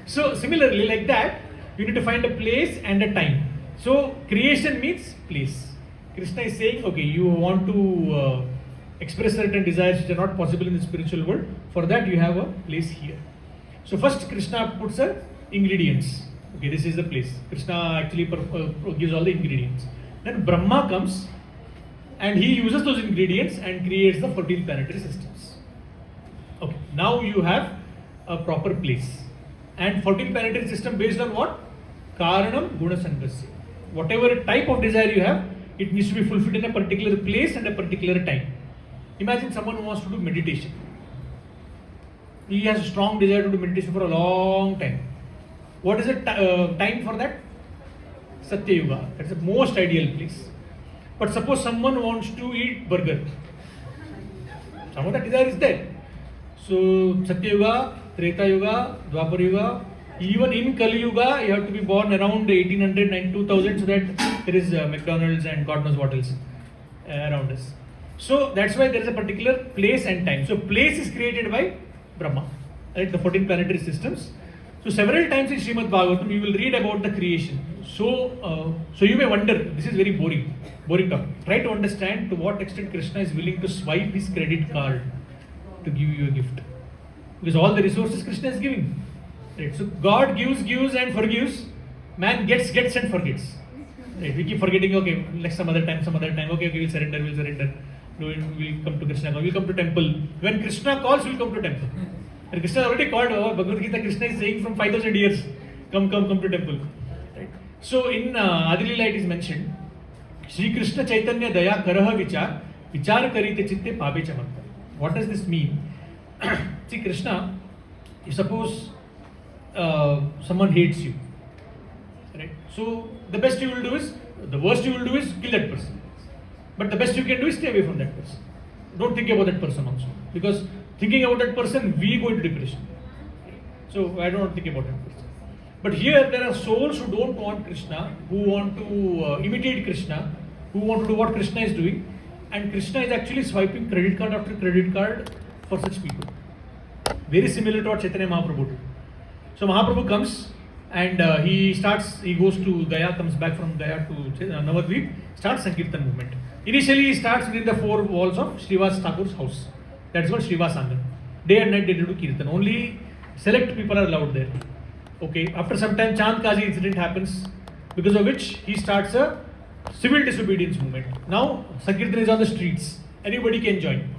So similarly, like that, you need to find a place and a time. So creation means place. Krishna is saying, okay, you want to express certain desires which are not possible in the spiritual world. For that, you have a place here. So first, Krishna puts ingredients. Okay, this is the place. Krishna actually gives all the ingredients. Then Brahma comes and he uses those ingredients and creates the 14 planetary systems. Okay, now you have a proper place. And 14 planetary system based on what? Karanam Guna Sangasya. Whatever type of desire you have, it needs to be fulfilled in a particular place and a particular time. Imagine someone who wants to do meditation. He has a strong desire to do meditation for a long time. What is the time for that? Satya Yuga. That's the most ideal place. But suppose someone wants to eat burger. Some of that desire is there. So Satya Yuga, Treta Yuga, Dwapar Yuga, even in Kali Yuga, you have to be born around 1800, 2000 so that there is McDonald's and God knows what else around us. So that's why there is a particular place and time. So place is created by Brahma, right? The 14 planetary systems. So several times in Srimad Bhagavatam, you will read about the creation. So you may wonder, this is very boring talk. Try to understand to what extent Krishna is willing to swipe his credit card to give you a gift. Because all the resources Krishna is giving. Right? So God gives and forgives. Man gets and forgets. Right? We keep forgetting, okay, next some other time. Okay, we'll surrender. We'll come to Krishna, we'll come to temple. When Krishna calls, we'll come to temple. And Krishna already called, Bhagavad Gita, Krishna is saying from 5,000 years, come to temple. Right? So in Adi Leela it is mentioned, Shri Krishna Chaitanya Daya Karaha Vichar Karite Chitte Pabe Chamakta. What does this mean? See, Krishna, you suppose someone hates you. Right? So the worst you will do is kill that person. But the best you can do is stay away from that person. Don't think about that person also. Because thinking about that person, we go into depression. So I don't think about that person. But here there are souls who don't want Krishna, who want to imitate Krishna, who want to do what Krishna is doing. And Krishna is actually swiping credit card after credit card for such people. Very similar to what Chaitanya Mahaprabhu did. So Mahaprabhu comes and he goes to Gaya, comes back from Gaya to Navadvip, starts Sankirtan movement. Initially he starts within the 4 walls of Srivas Thakur's house. That's called Srivas Angan. Day and night they do Kirtan. Only select people are allowed there. Okay, after some time Chand Kazi incident happens, because of which he starts a civil disobedience movement. Now Sankirtan is on the streets. Anybody can join.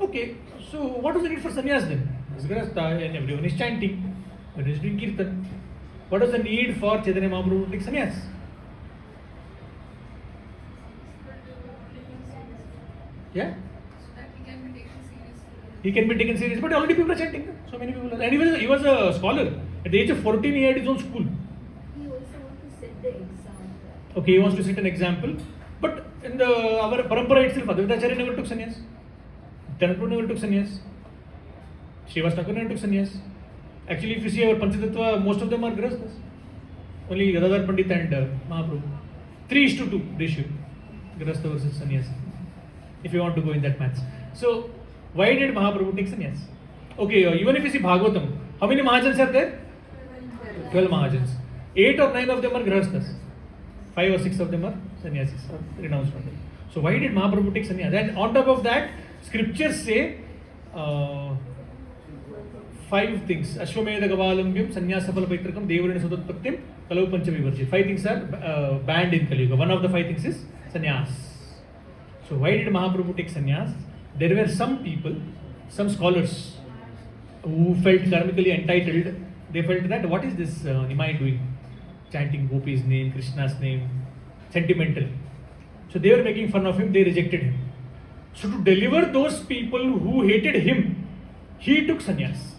Okay, so what is the need for sannyas then? And everyone is chanting. Everyone is doing Kirtan. What is the need for Chaitanya Mahaprabhu to take sannyas? Yeah? He can be taken seriously, but already people are chanting. So many people are. And he was a scholar. At the age of 14, he had his own school. He also wants to set the example. Okay, he wants to set an example. But in our parampara itself, Advaitacharya never took sannyas. Dhanapur never took sannyas. Srivas Thakur never took sannyas. Actually, if you see our Panchatattva, most of them are grahasthas. Only Gadadhar Pandit and Mahaprabhu. 3:2 ratio. Grahastha versus sannyas. If you want to go in that maths. So, why did Mahaprabhu take sannyas? Okay, even if you see Bhagavatam, how many Mahajans are there? 12 Mahajans. 8 or 9 of them are grahasthas. 5 or 6 of them are sannyasis, renounced from them. So, why did Mahaprabhu take sannyas? And on top of that, scriptures say 5 things. Ashwamedha Gavalambhyam, Sannyasapala Paitrakam, Devarina Sudatpattim, Kalau Panchavivarji. 5 things are banned in Kali Yuga. One of the 5 things is sannyas. So why did Mahaprabhu take sannyas? There were some people, some scholars, who felt karmically entitled, they felt that what is this Nimai doing? Chanting Gopi's name, Krishna's name, sentimental. So they were making fun of him, they rejected him. So to deliver those people who hated him, he took sannyas.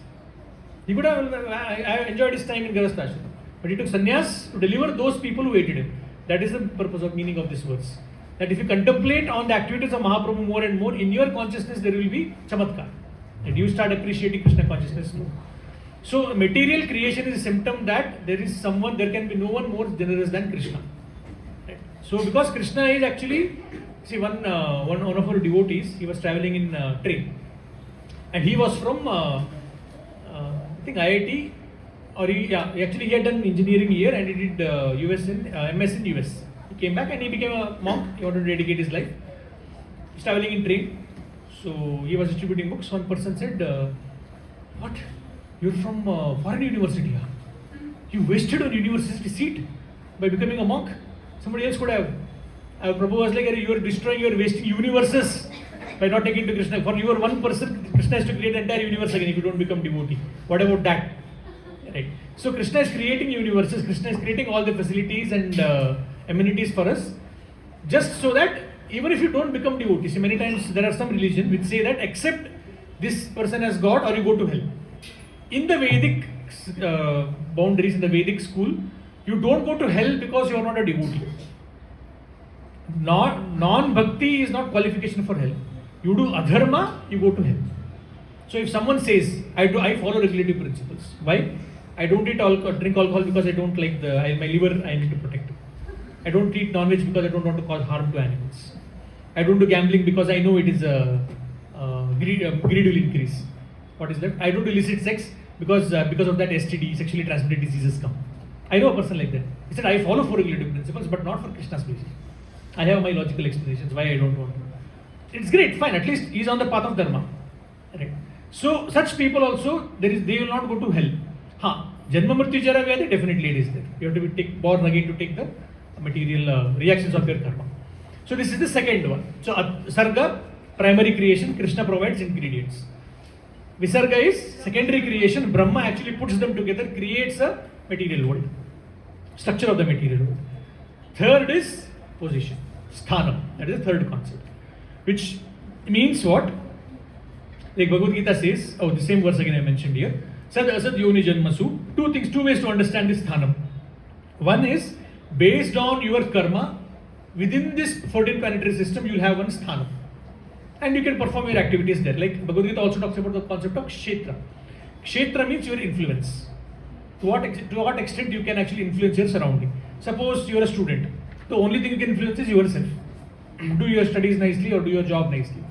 He could have I enjoyed his time in Garastashram, but he took sannyas to deliver those people who hated him. That is the purpose of meaning of this verse. That if you contemplate on the activities of Mahaprabhu more and more, in your consciousness there will be chamatkar. And you start appreciating Krishna consciousness more. So material creation is a symptom that there can be no one more generous than Krishna. Right? So because Krishna is actually, see one of our devotees, he was traveling in train. And he was from, I think IIT, he had done engineering here and he did MS in US. He came back and he became a monk. He wanted to dedicate his life. He's traveling in train. So he was distributing books. One person said, what? You're from foreign university. Huh? You wasted on university seat by becoming a monk. Somebody else could have. Prabhu was like, you're wasting universes by not taking to Krishna. For you are one person, Krishna has to create the entire universe again if you don't become devotee. What about that? Right. So Krishna is creating universes, Krishna is creating all the facilities and amenities for us, just so that even if you don't become devotee, see many times there are some religions which say that accept this person as God or you go to hell. In the Vedic boundaries, in the Vedic school, you don't go to hell because you are not a devotee. Non-bhakti is not qualification for hell. You do adharma, you go to hell. So if someone says, I follow regulative principles. Why? I don't drink alcohol because I don't like my liver, I need to protect it. I don't eat non-veg because I don't want to cause harm to animals. I don't do gambling because I know it is greed will increase. What is that? I don't do illicit sex because of that STD, sexually transmitted diseases come. I know a person like that. He said, I follow 4 regulative principles but not for Krishna's pleasure. I have my logical explanations why I don't want to. It's great, fine, at least he's on the path of dharma. Right? So such people also, they will not go to hell. Janma Mrityu Jara Vyadhi, definitely it is there. You have to be born again to take the material reactions of your karma. So this is the second one. So Sarga, primary creation, Krishna provides ingredients. Visarga is secondary creation, Brahma actually puts them together, creates a material world. Structure of the material world. Third is position, sthanam. That is the third concept. Which means what? Like Bhagavad Gita says, the same verse again I mentioned here. Sad asad yoni janmasu. Two ways to understand this sthanam. One is, based on your karma, within this 14 planetary system, you will have one sthanam. And you can perform your activities there. Like Bhagavad Gita also talks about the concept of kshetra. Kshetra means your influence. To what extent you can actually influence your surrounding. Suppose you are a student. The only thing you can influence is yourself. Do your studies nicely or do your job nicely.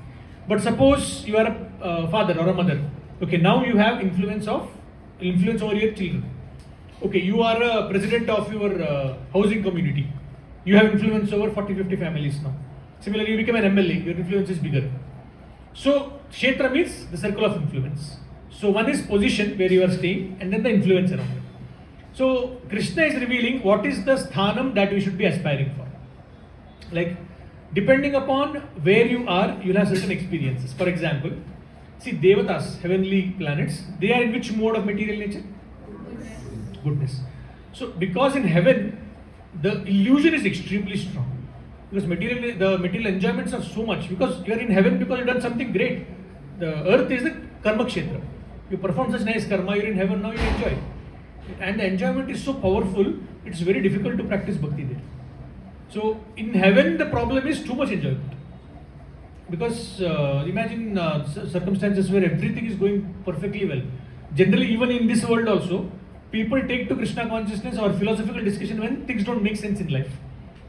But suppose you are a father or a mother. Okay, now you have influence over your children. Okay, you are a president of your housing community. You have influence over 40-50 families now. Similarly, you become an MLA, your influence is bigger. So, Kshetra means the circle of influence. So, one is position where you are staying and then the influence around it. So, Krishna is revealing what is the sthanam that we should be aspiring for. Like, depending upon where you are, you'll have certain experiences. For example, see Devatas, heavenly planets, they are in which mode of material nature? Goodness. So, because in heaven, the illusion is extremely strong. Because the material enjoyments are so much. Because you are in heaven because you've done something great. The earth is the karma kshetra. You perform such nice karma, you're in heaven, now you enjoy. And the enjoyment is so powerful, it's very difficult to practice bhakti there. So, in heaven, the problem is too much enjoyment. Because imagine circumstances where everything is going perfectly well. Generally, even in this world also, people take to Krishna consciousness or philosophical discussion when things don't make sense in life.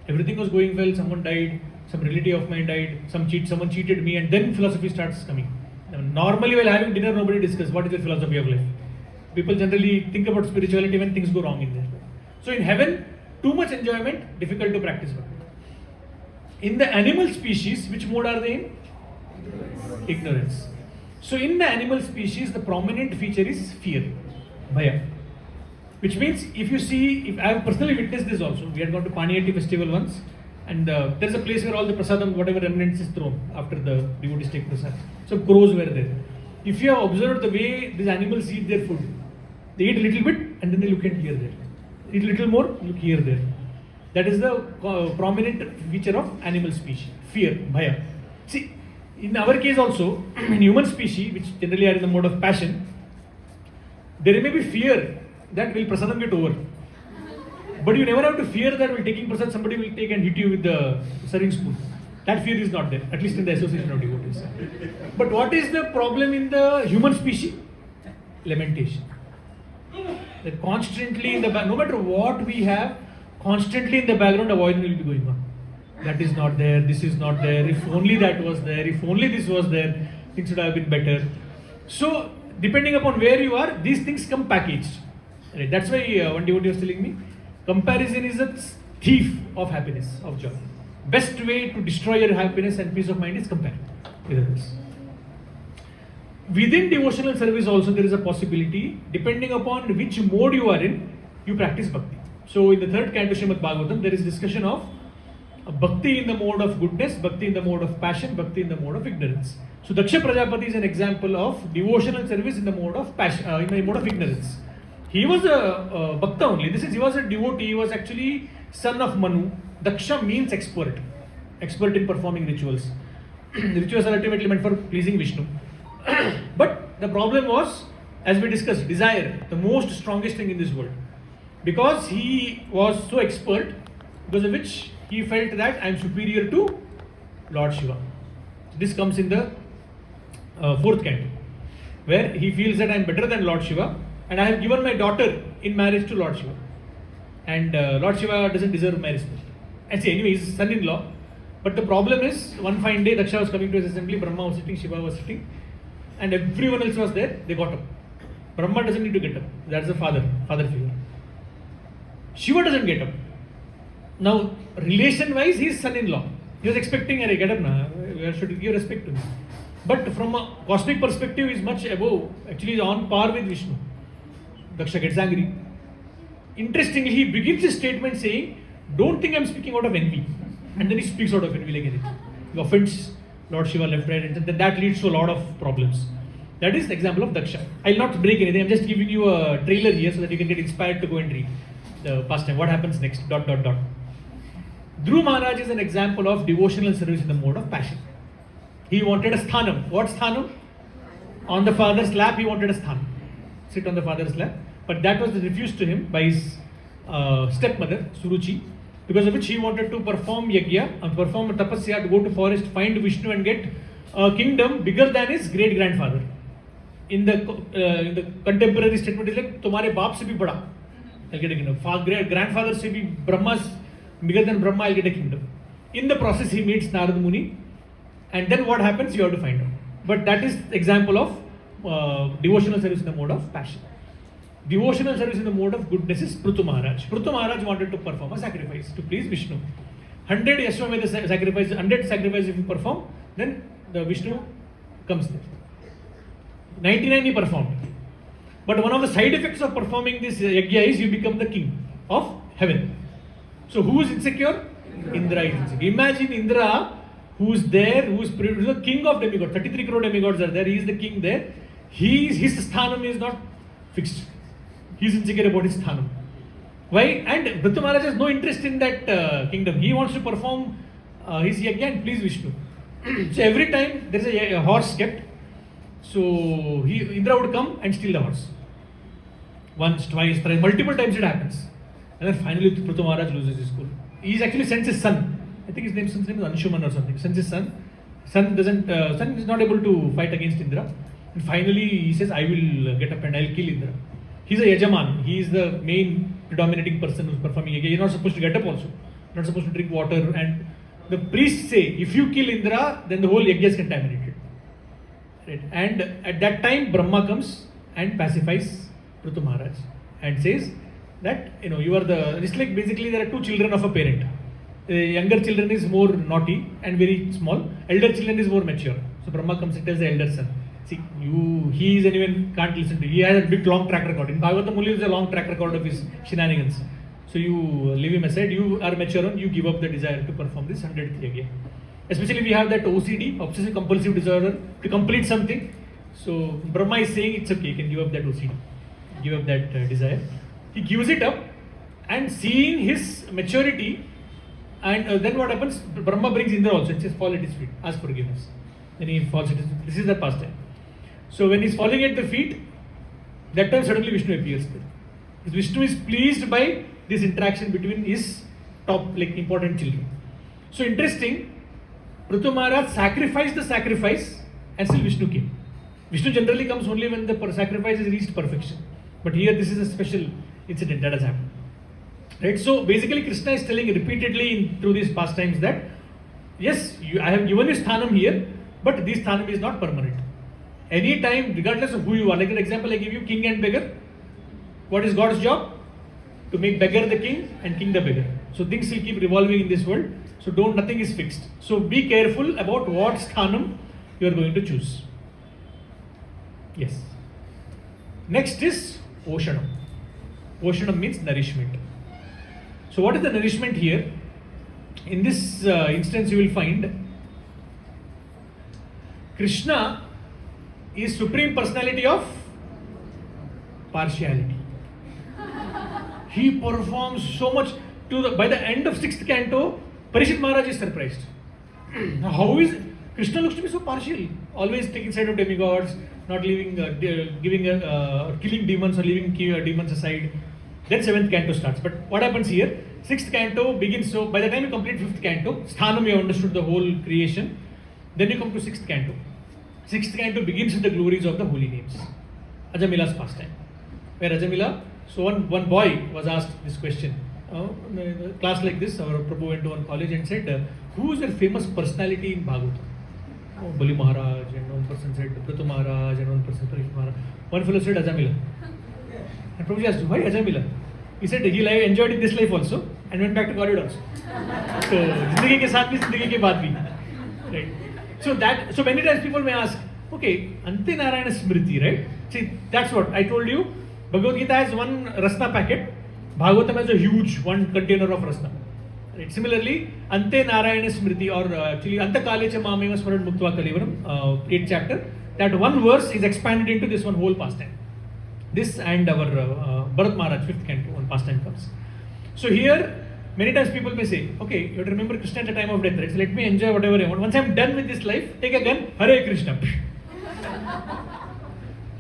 Everything was going well, someone died, some relative of mine died, someone cheated me, and then philosophy starts coming. Now, normally, while having dinner, nobody discusses what is the philosophy of life. People generally think about spirituality when things go wrong in their life. So, in heaven, too much enjoyment, difficult to practice bhakti. In the animal species, which mode are they in? Ignorance. So, in the animal species, the prominent feature is fear, bhaya. Which means, if I have personally witnessed this also, we had gone to Paniyati festival once, and there's a place where all the prasadam, whatever remnants is thrown after the devotees take prasad. So crows were there. If you have observed the way these animals eat their food, they eat a little bit and then they look at here there. Eat a little more, look here there. That is the prominent feature of animal species. Fear, bhaya. See, in our case also, in human species, which generally are in the mode of passion, there may be fear that will prasadam get over. But you never have to fear that while taking prasad, somebody will take and hit you with the serving spoon. That fear is not there, at least in the association of devotees. But what is the problem in the human species? Lamentation. That constantly in the back, no matter what we have, constantly in the background, a voice will be going on. That is not there, this is not there, if only that was there, if only this was there, things would have been better. So, depending upon where you are, these things come packaged. Right? That's why one devotee was telling me, comparison is a thief of happiness, of joy. Best way to destroy your happiness and peace of mind is compare with others. Within devotional service also there is a possibility, depending upon which mode you are in, you practice bhakti. So in the third canto Srimad Bhagavatam, there is discussion of bhakti in the mode of goodness, bhakti in the mode of passion, bhakti in the mode of ignorance. So Daksha Prajapati is an example of devotional service in the mode of passion, in the mode of ignorance. He was a bhakta only. This is, he was a devotee. He was actually son of Manu. Daksha means expert in performing rituals. Rituals are ultimately meant for pleasing Vishnu. But the problem was, as we discussed, desire, the most strongest thing in this world. Because he was so expert, because of which he felt that I am superior to Lord Shiva. This comes in the fourth canto, where he feels that I am better than Lord Shiva, and I have given my daughter in marriage to Lord Shiva. And Lord Shiva doesn't deserve marriage. And see, anyway, he's son-in-law. But the problem is, one fine day, Daksha was coming to his assembly, Brahma was sitting, Shiva was sitting, and everyone else was there, they got up. Brahma doesn't need to get up. That's the father figure. Shiva doesn't get up. Now, relation-wise, he is son-in-law. He was expecting, "Arey, get up na, you should give respect to me." But from a cosmic perspective, he is much above, actually on par with Vishnu. Daksha gets angry. Interestingly, he begins his statement saying, "Don't think I'm speaking out of envy." And then he speaks out of envy like anything. He offends Lord Shiva left, right, and then that leads to a lot of problems. That is the example of Daksha. I'll not break anything, I'm just giving you a trailer here so that you can get inspired to go and read the past time. What happens next? ... Dhruv Maharaj is an example of devotional service in the mode of passion. He wanted a sthanam. What sthanam? On the father's lap, he wanted a sthanam. Sit on the father's lap. But that was refused to him by his stepmother, Suruchi, because of which he wanted to perform yajna, perform a tapasya, to go to forest, find Vishnu and get a kingdom bigger than his great-grandfather. In the contemporary statement, is like, "Tumhare baap se bhi bada, I'll get a kingdom. Grandfather se bhi Brahma's bigger than Brahma, I'll get a kingdom." In the process, he meets Narad Muni, and then what happens, you have to find out. But that is example of devotional service in the mode of passion. Devotional service in the mode of goodness is Prithu Maharaj. Prithu Maharaj wanted to perform a sacrifice to please Vishnu. 100 Yashwamedha sacrifice, 100 sacrifice if you perform, then the Vishnu comes there. 99 he performed. But one of the side effects of performing this yajna is you become the king of heaven. So who is insecure? Indra is insecure. Imagine Indra, who is there, who is the king of demigods. 33 crore demigods are there. He is the king there. His sthanam is not fixed. He is insecure about his sthanam. Why? And Prithu Maharaj has no interest in that kingdom. He wants to perform his yajna and please Vishnu. So every time there is a horse kept, so Indra would come and steal the horse. Once, twice, thrice, multiple times it happens. And then finally Prithu Maharaj loses his cool. He actually sends his son. I think his son's name is Anshuman or something. Sends his son. Son is not able to fight against Indra. And finally he says, "I will get up and I'll kill Indra." He's a yajaman. He is the main predominating person who's performing yajna. You're not supposed to get up also. You're not supposed to drink water. And the priests say, if you kill Indra, then the whole yajna is contaminated. Right? And at that time, Brahma comes and pacifies Prithu Maharaj and says that, you are it's like basically there are two children of a parent. Younger children is more naughty and very small. Elder children is more mature. So Brahma comes and tells the elder son, "See, he is anyone can't listen to. He has a big long track record. In Bhagavatam only is a long track record of his shenanigans. So you leave him aside. You are mature and you give up the desire to perform this 100th yajna." Especially we have that OCD, obsessive compulsive disorder, to complete something. So Brahma is saying it's okay, you can give up that OCD, give up that desire. He gives it up, and seeing his maturity, and then what happens? Brahma brings Indra also and says, fall at his feet, ask forgiveness. Then he falls at his feet. This is the pastime. So when he's falling at the feet, that time suddenly Vishnu appears there. Because Vishnu is pleased by this interaction between his top, like, important children. So interesting, Prithu Maharaj sacrificed the sacrifice and still Vishnu came. Vishnu generally comes only when the sacrifice has reached perfection. But here this is a special incident that has happened. Right? So basically Krishna is telling repeatedly through these pastimes that yes, I have given you sthanam here, but this sthanam is not permanent. Any time, regardless of who you are, like an example I give you, king and beggar. What is God's job? To make beggar the king and king the beggar. So things will keep revolving in this world. So nothing is fixed. So be careful about what sthanam you are going to choose. Yes. Next is Oshanam. Oshanam means nourishment. So what is the nourishment here? In this instance you will find Krishna is Supreme Personality of partiality. He performs so much by the end of 6th canto, Parishit Maharaj is surprised. How is Krishna looks to be so partial, always taking side of demigods, not leaving, killing demons or leaving demons aside. Then 7th canto starts. But what happens here? 6th canto begins. So by the time you complete 5th canto, sthanam you have understood the whole creation. Then you come to 6th canto. 6th canto begins with the glories of the holy names. Ajamila's pastime. Where Ajamila, so one boy was asked this question. In a class like this, our Prabhu went to one college and said, who is your famous personality in Bhagavatam? Oh, Bali Maharaj, and one person said Prithu Maharaj, and one person Parishit Maharaj. One fellow said Ajamila. And Prabhuji asked, why Ajamila? He said he enjoyed in this life also and went back to college also. So, Zindagi ke saath bhi, Zindagi ke baad bhi. Right. So many times people may ask, okay, Ante Narayana Smriti, right? See, that's what I told you. Bhagavad Gita has one Rasna packet. Bhagavatam has a huge one container of Rasna. Right. Similarly, Ante Narayana Smriti, or actually Anta Kalecha Mameva Smaran Muktva Kalivaram, 8th chapter, that one verse is expanded into this one whole pastime. This and our Bharat Maharaj, 5th canto, one pastime comes. So here, many times people may say, okay, you have to remember Krishna at the time of death, right? So let me enjoy whatever I want. Once I am done with this life, take a gun, Hare Krishna.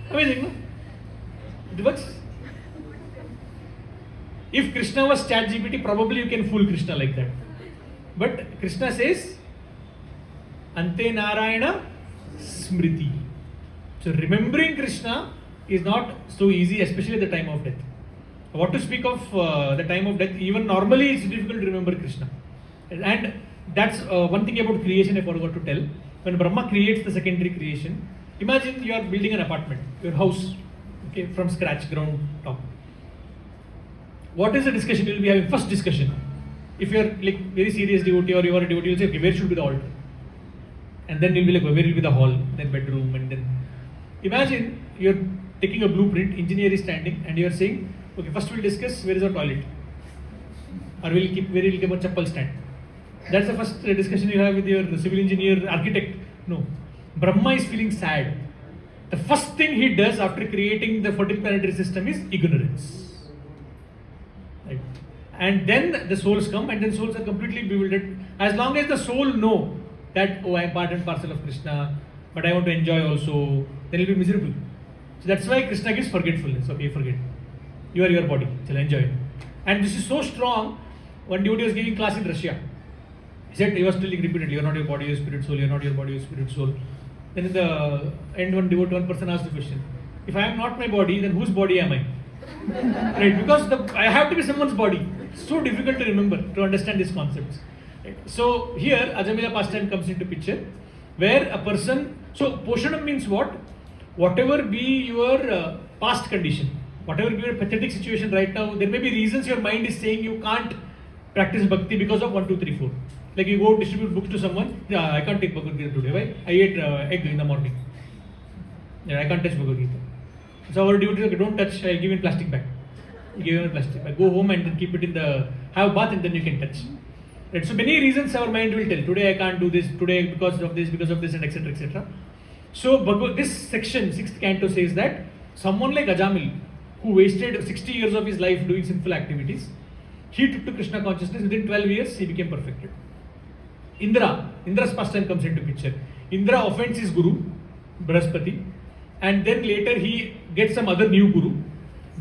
Amazing, no? It works. If Krishna was ChatGPT, probably you can fool Krishna like that. But Krishna says, Ante Narayana Smriti. So remembering Krishna is not so easy, especially at the time of death. What to speak of the time of death? Even normally it's difficult to remember Krishna. And that's one thing about creation I forgot to tell. When Brahma creates the secondary creation, imagine you are building an apartment, your house, okay, from scratch, ground top. What is the discussion you will be having? First discussion. If you are like very serious devotee or you are a devotee, you will say, okay, where should be the altar? And then you will be like, where will be the hall, then bedroom, and then imagine you are taking a blueprint, engineer is standing, and you are saying, okay, first we'll discuss where is our toilet, or where will keep a chappal stand. That's the first discussion you have with your civil engineer, architect. No, Brahma is feeling sad. The first thing he does after creating the 14th planetary system is ignorance. Right? And then the souls come, and then souls are completely bewildered. As long as the soul know that, oh, I am part and parcel of Krishna, but I want to enjoy also, then he will be miserable. So that's why Krishna gives forgetfulness. Okay, forget. You are your body. Shall enjoy it. And this is so strong. One devotee was giving class in Russia. He said, he was telling repeatedly, you are not your body, your spirit, soul. You are not your body, your spirit, soul. Then in the end, one person asked the question, if I am not my body, then whose body am I? Right? Because I have to be someone's body. It's so difficult to remember, to understand these concepts. Right? So here, Ajamila pastime comes into picture, where a person, so Poshanam means what? Whatever be your past condition, whatever be your pathetic situation right now, there may be reasons your mind is saying you can't practice bhakti because of 1, 2, 3, 4. Like you go distribute books to someone, yeah, I can't take Bhagavad Gita today. Why? I ate egg in the morning. Yeah, I can't touch Bhagavad Gita. So our duty is, don't touch, I'll give you a plastic bag. You give him a plastic bag. Go home and then keep it in have a bath and then you can touch. Right? So many reasons our mind will tell. Today I can't do this, today because of this and etc. etc. So this section, 6th canto, says that someone like Ajamil, who wasted 60 years of his life doing sinful activities, he took to Krishna consciousness. Within 12 years, he became perfected. Indra's pastime comes into picture. Indra offends his guru, Brahaspati, and then later he gets some other new guru.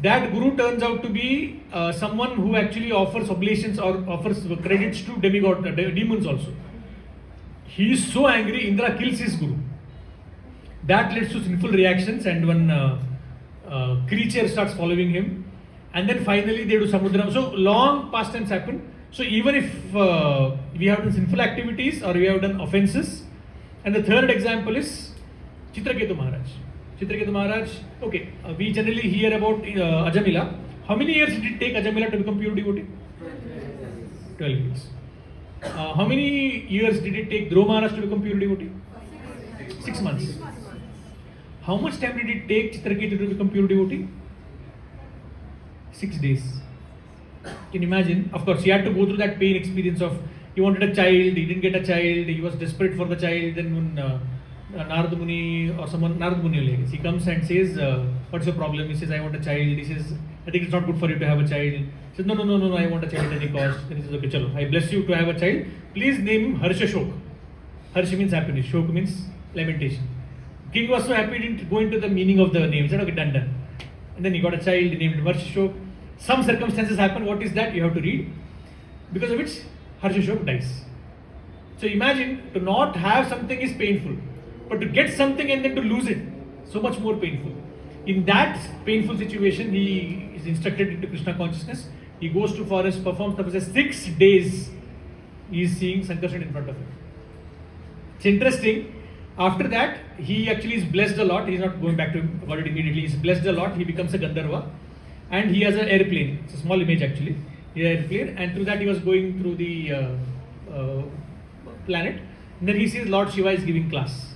That guru turns out to be someone who actually offers oblations or offers credits to demons also. He is so angry, Indra kills his guru. That leads to sinful reactions, and one creature starts following him, and then finally they do Samudra. So long pastimes happen. So even if we have done sinful activities or we have done offenses, and the third example is Chitraketu Maharaj. Chitraketu Maharaj, okay, we generally hear about Ajamila. How many years did it take Ajamila to become pure devotee? 12 years. How many years did it take Dhruva Maharaj to become pure devotee? 6 months. How much time did it take Chitraketu to become pure devotee? 6 days. Can you imagine? Of course, he had to go through that pain experience of he wanted a child, he didn't get a child, he was desperate for the child. Then when Narada Muni or someone, Narada Muni, he comes and says, what's your problem? He says, I want a child. He says, I think it's not good for you to have a child. He says, no, I want a child at any cost. Then he says, okay, chalo, I bless you to have a child. Please name him Harsha Shok. Harsha means happiness, Shok means lamentation. King was so happy, he didn't go into the meaning of the name. He said, okay, done. And then he got a child, he named him Harsha Shok. Some circumstances happen. What is that? You have to read. Because of which Harsha Shok dies. So imagine, to not have something is painful, but to get something and then to lose it, so much more painful. In that painful situation, he is instructed into Krishna consciousness. He goes to forest, performs tapasya. 6 days, he is seeing Sankarshan in front of him. It's interesting. After that, he actually is blessed a lot. He is not going back to God immediately. He is blessed a lot. He becomes a Gandharva. And he has an airplane. It's a small image actually. He has an airplane, and through that he was going through the planet. And then he sees Lord Shiva is giving class.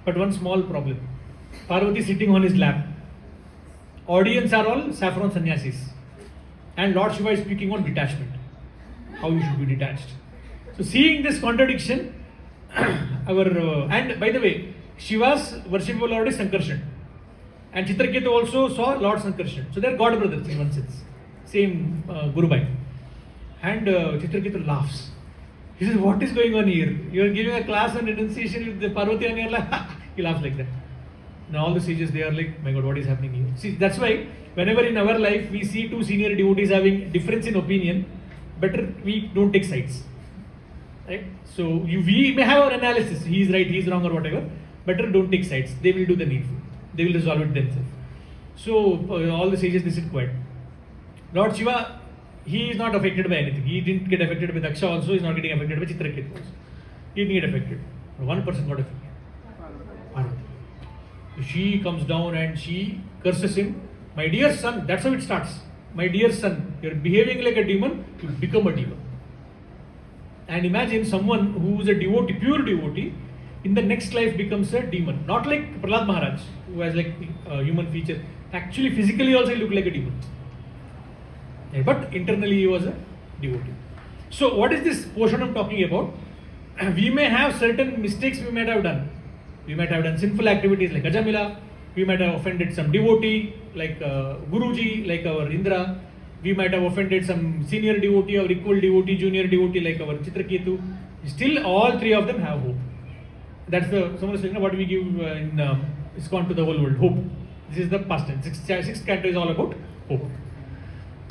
But one small problem. Parvati sitting on his lap. Audience are all saffron sannyasis. And Lord Shiva is speaking on detachment. How you should be detached. So seeing this contradiction, and by the way, Shiva's worshipable Lord is Sankarshan. And Chitraketu also saw Lord Sankarshan. So they are god brothers in one sense. Same Guru Bhai. And Chitraketu laughs. He says, what is going on here? You are giving a class on renunciation with the Parvati and you are like, he laughs like that. Now all the sages, they are like, my God, what is happening here? See, that's why whenever in our life we see two senior devotees having difference in opinion, better we don't take sides. Right? So we may have our analysis. He is right, he is wrong or whatever. Better don't take sides. They will do the needful. They will resolve it themselves. So all the sages, they sit quiet. Lord Shiva, he is not affected by anything. He didn't get affected by Daksha also. He is not getting affected by Chitraketu also. He didn't get affected. One person got affected. Parvati. She comes down and she curses him. My dear son, that's how it starts. My dear son, you're behaving like a demon, you become a demon. And imagine someone who is a devotee, pure devotee, in the next life becomes a demon. Not like Prahlad Maharaj, who has like a human feature. Actually, physically also he looked like a demon. But internally he was a devotee. So what is this portion I'm talking about? We may have certain mistakes we might have done. We might have done sinful activities like Ajamila. We might have offended some devotee like Guruji, like our Indra. We might have offended some senior devotee or equal devotee, junior devotee like our Chitraketu. Still all three of them have hope. That's the someone is saying what we give in ISKCON to the whole world, hope. This is the past tense. Sixth canto is all about hope.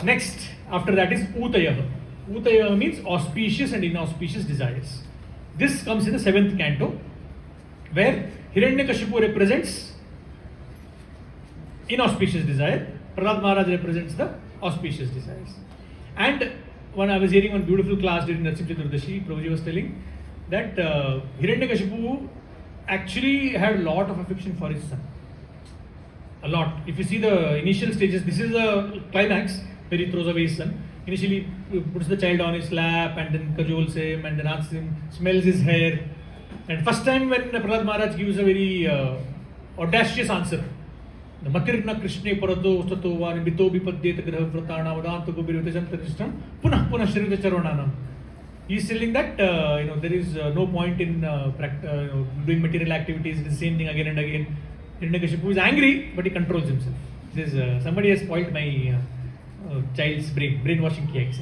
Next, after that is Utayah. Utayah means auspicious and inauspicious desires. This comes in the 7th canto, where Hiranyakashipu represents inauspicious desire. Prahlad Maharaj represents the auspicious desires. And when I was hearing one beautiful class during Narsimha Chaturdashi, Prabhuji was telling that Hiranyakashipu actually had a lot of affection for his son. A lot. If you see the initial stages, this is the climax where he throws away his son. Initially, he puts the child on his lap and then cajoles him and then asks him, smells his hair. And first time when Prahlad Maharaj gives a very audacious answer, Matirna Krishna Parato Ustato Vanibito Bipadyeta Graha Vratana Vadanta Gobirvitejam Tadishtam Punah Punah Shrivita Charananam. He's telling that there is no point in doing material activities. It's the same thing again and again. Hiranyakashipu is angry, but he controls himself. He says, somebody has spoiled my child's brainwashing kiya.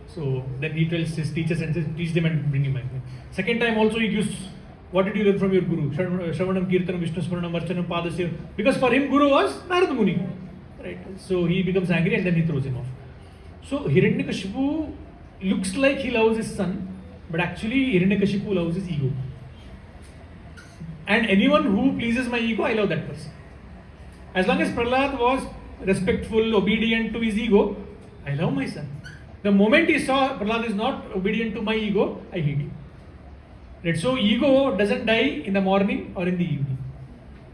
So then he tells his teachers and says, teach them and bring him back. Second time also he gives, what did you learn from your guru? Shravanam, Kirtanam, Vishnu Smaranam, Archanam, Padasya. Because for him Guru was Narada Muni. Right? So he becomes angry and then he throws him off. So Hiranyakashipu looks like he loves his son, but actually Hiranyakashipu loves his ego. And anyone who pleases my ego, I love that person. As long as Prahlad was respectful, obedient to his ego, I love my son. The moment he saw Prahlad is not obedient to my ego, I hate him. Right? So ego doesn't die in the morning or in the evening.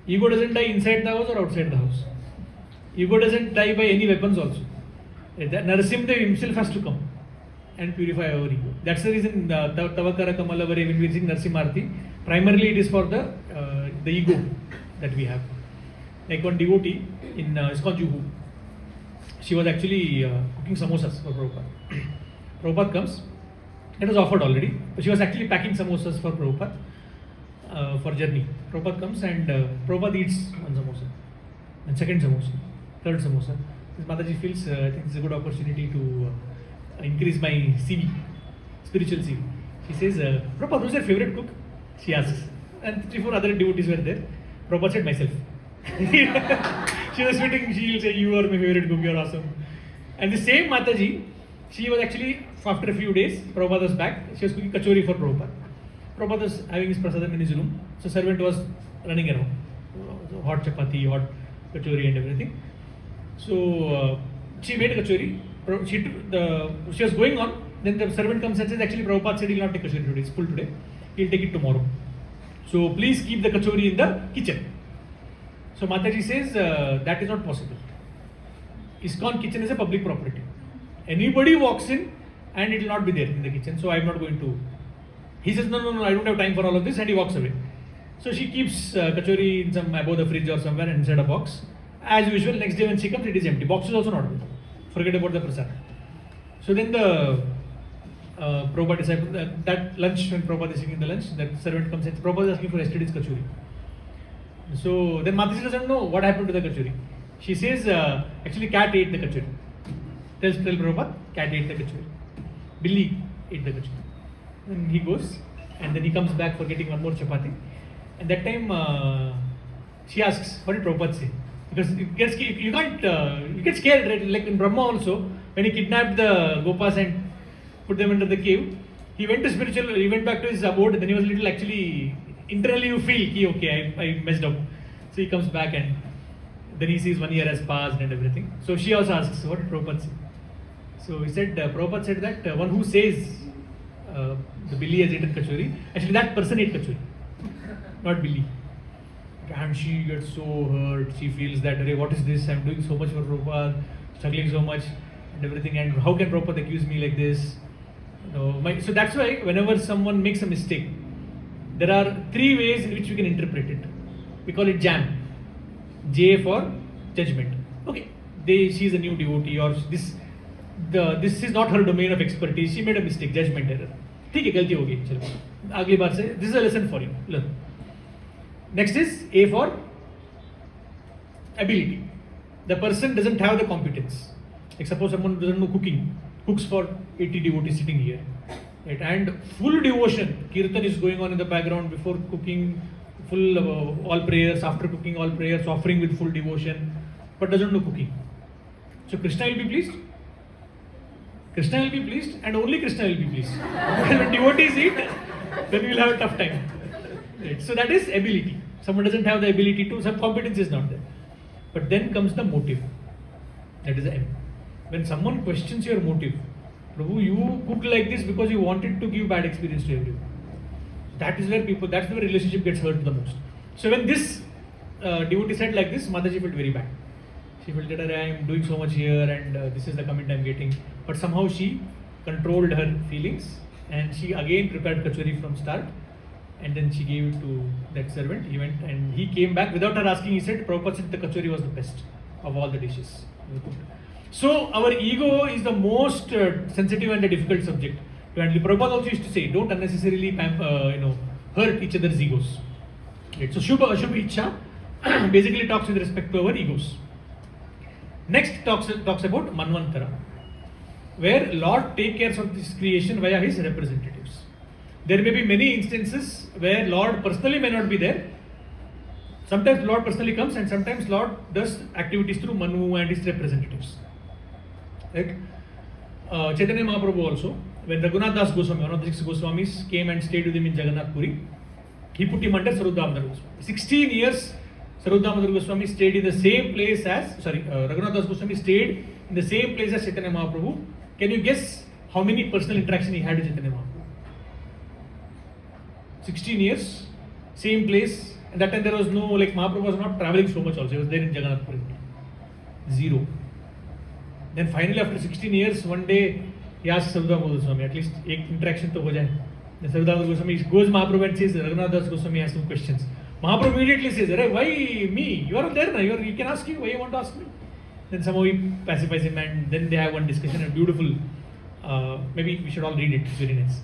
Ego doesn't die inside the house or outside the house. Ego doesn't die by any weapons also. Narasimha himself has to come and purify our ego. That's the reason Tavakara Kamalavare, when we sing Narsimharti, primarily it is for the ego that we have. Like one devotee in ISKCON Juhu, she was actually cooking samosas for Prabhupada. Prabhupada comes, it was offered already, but she was actually packing samosas for Prabhupada for journey. Prabhupada comes and Prabhupada eats one samosa, and second samosa, third samosa. His Mataji feels, I think it's a good opportunity to increase my CV, spiritual CV. She says, Prabhupada, who's your favorite cook? She asks. And 3-4 other devotees were there. Prabhupada said, myself. She was sweating, she will say, you are my favorite cook, you are awesome. And the same Mataji, she was actually, after a few days, Prabhupada was back, she was cooking kachori for Prabhupada. Prabhupada was having his prasadam in his room, so servant was running around. So hot chapati, hot kachori and everything. So she made a kachori, she was going on, then the servant comes and says, actually Prabhupada said he will not take kachori today, it's full today, he will take it tomorrow. So please keep the kachori in the kitchen. So Mataji says, that is not possible. ISKCON kitchen is a public property. Anybody walks in and it will not be there in the kitchen, so I am not going to. He says, no, I don't have time for all of this, and he walks away. So she keeps kachori in some above the fridge or somewhere inside a box. As usual, next day when she comes, it is empty. Box is also not there. Forget about the prasad. So then the Prabhupada disciple, that lunch, when Prabhupada is taking the lunch, that servant comes and Prabhupada is asking for yesterday's kachori. So then Mataji doesn't know what happened to the kachori. She says, actually cat ate the kachori. Tell Prabhupada, cat ate the kachori. Billy ate the kachori. Then he goes and then he comes back for getting one more chapati. And that time she asks, what did Prabhupada say? Because you get scared, right? Like in Brahma also, when he kidnapped the Gopas and put them into the cave, he went back to his abode, then he was little actually, internally you feel, okay, I messed up. So he comes back and then he sees 1 year has passed and everything. So she also asks, what did Prabhupada say? So he said, Prabhupada said that one who says the Billy has eaten kachori, actually that person ate kachori, not Billy. And she gets so hurt, she feels that, what is this, I'm doing so much for Prabhupada, struggling so much and everything, and how can Prabhupada accuse me like this? So that's why whenever someone makes a mistake, there are 3 ways in which we can interpret it. We call it jam. J for judgment. Okay, she is a new devotee, or this is not her domain of expertise, she made a mistake, judgment error. ठीक है, गलती हो गई, चलो अगली बार से, this is a lesson for you, learn. Next is A for ability. The person doesn't have the competence. Like suppose someone doesn't know cooking, cooks for 80 devotees sitting here, right? And full devotion, kirtan is going on in the background before cooking, full all prayers, after cooking all prayers, offering with full devotion, but doesn't know cooking. So Krishna will be pleased. Krishna will be pleased, and only Krishna will be pleased. When devotees eat, then we will have a tough time. Right? So that is ability. Someone doesn't have the ability to, some competence is not there. But then comes the motive. That is the M. When someone questions your motive, Prabhu, you cooked like this because you wanted to give bad experience to everyone. That is where that's where relationship gets hurt the most. So when this devotee said like this, Mataji felt very bad. She felt that I am doing so much here and this is the comment I am getting. But somehow she controlled her feelings and she again prepared kachori from start. And then she gave it to that servant. He went and he came back without her asking. He said, Prabhupada said the kachori was the best of all the dishes. So our ego is the most sensitive and the difficult subject. And Prabhupada also used to say, don't unnecessarily hurt each other's egos. Right? So Shubha Ichha basically talks with respect to our egos. Next talks about Manvantara, where Lord takes care of this creation via his representatives. There may be many instances where Lord personally may not be there. Sometimes Lord personally comes and sometimes Lord does activities through Manu and his representatives. Right? Chaitanya Mahaprabhu also, when Raghunath Das Goswami, one of the 6 Goswamis, came and stayed with him in Jagannath Puri, he put him under Sarva Damodar Goswami. 16 years Sarva Damodar Goswami stayed in the same place as, Raghunath Das Goswami stayed in the same place as Chaitanya Mahaprabhu. Can you guess how many personal interaction he had with Chaitanya Mahaprabhu? 16 years, same place, and that time there was no, Mahaprabhu was not traveling so much also, he was there in Jagannath Puri. 0. Then finally after 16 years, one day he asked Sarva Damodar Goswami, at least ek interaction to ho jaye. Then Sarva Damodar Goswami goes Mahaprabhu and says, Raghunath Das Goswami has some questions. Mahaprabhu immediately says, why me? You are there now, you can ask him, why you want to ask me? Then somehow he pacifies him and then they have one discussion, a beautiful, maybe we should all read it, it's very nice.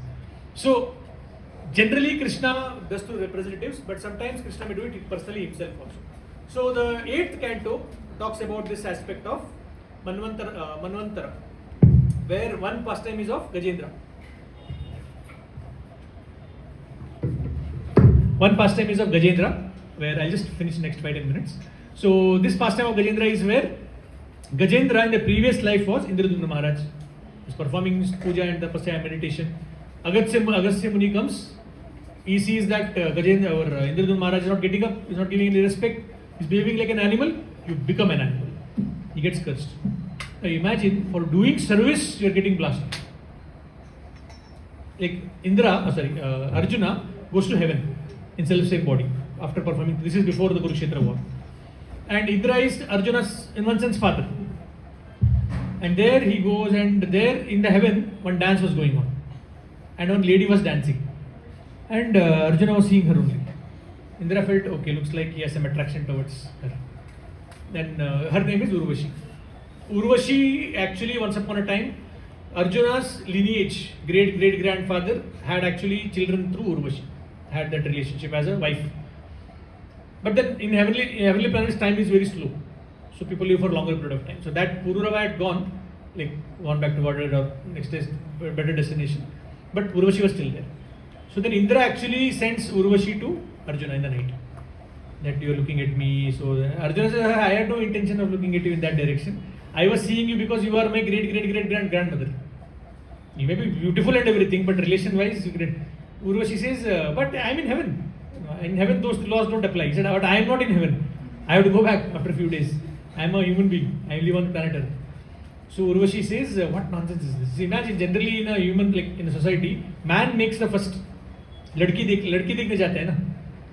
So, generally Krishna does to representatives, but sometimes Krishna may do it personally himself also. So the 8th canto talks about this aspect of Manvantara, where one pastime is of Gajendra. One pastime is of Gajendra, where I'll just finish next 5-10 minutes. So this pastime of Gajendra is where Gajendra in the previous life was Indradumna Maharaj. He was performing puja and tapasya meditation. Agastya Muni comes. He sees that Gajendra or Indradumna Maharaj is not getting up, is not giving any respect, is behaving like an animal. You become an animal. He gets cursed. Now imagine, for doing service, you are getting blasted. Like Arjuna goes to heaven in self-same body after performing. This is before the Kurukshetra war. And Indra is Arjuna's, in one sense, father. And there he goes, and there in the heaven, one dance was going on. And one lady was dancing. And Arjuna was seeing her only. Indra felt, okay, looks like he has some attraction towards her. Then her name is Urvashi. Urvashi, actually, once upon a time, Arjuna's lineage, great-great-grandfather, had actually children through Urvashi. Had that relationship as a wife. But then in heavenly planets, time is very slow. So people live for a longer period of time. So that Pururava had gone back to water or next better destination. But Urvashi was still there. So then Indra actually sends Urvashi to Arjuna in the night. That you are looking at me. So Arjuna says, I had no intention of looking at you in that direction. I was seeing you because you are my great-great-great-grandmother. You may be beautiful and everything, but relation-wise, Urvashi says, but I am in heaven. In heaven, those laws don't apply. He said, but I am not in heaven. I have to go back after a few days. I am a human being. I live on planet Earth. So Urvashi says, what nonsense is this? Imagine, generally in a human, in a society, man makes the first. Ladki dekhne jate hai na.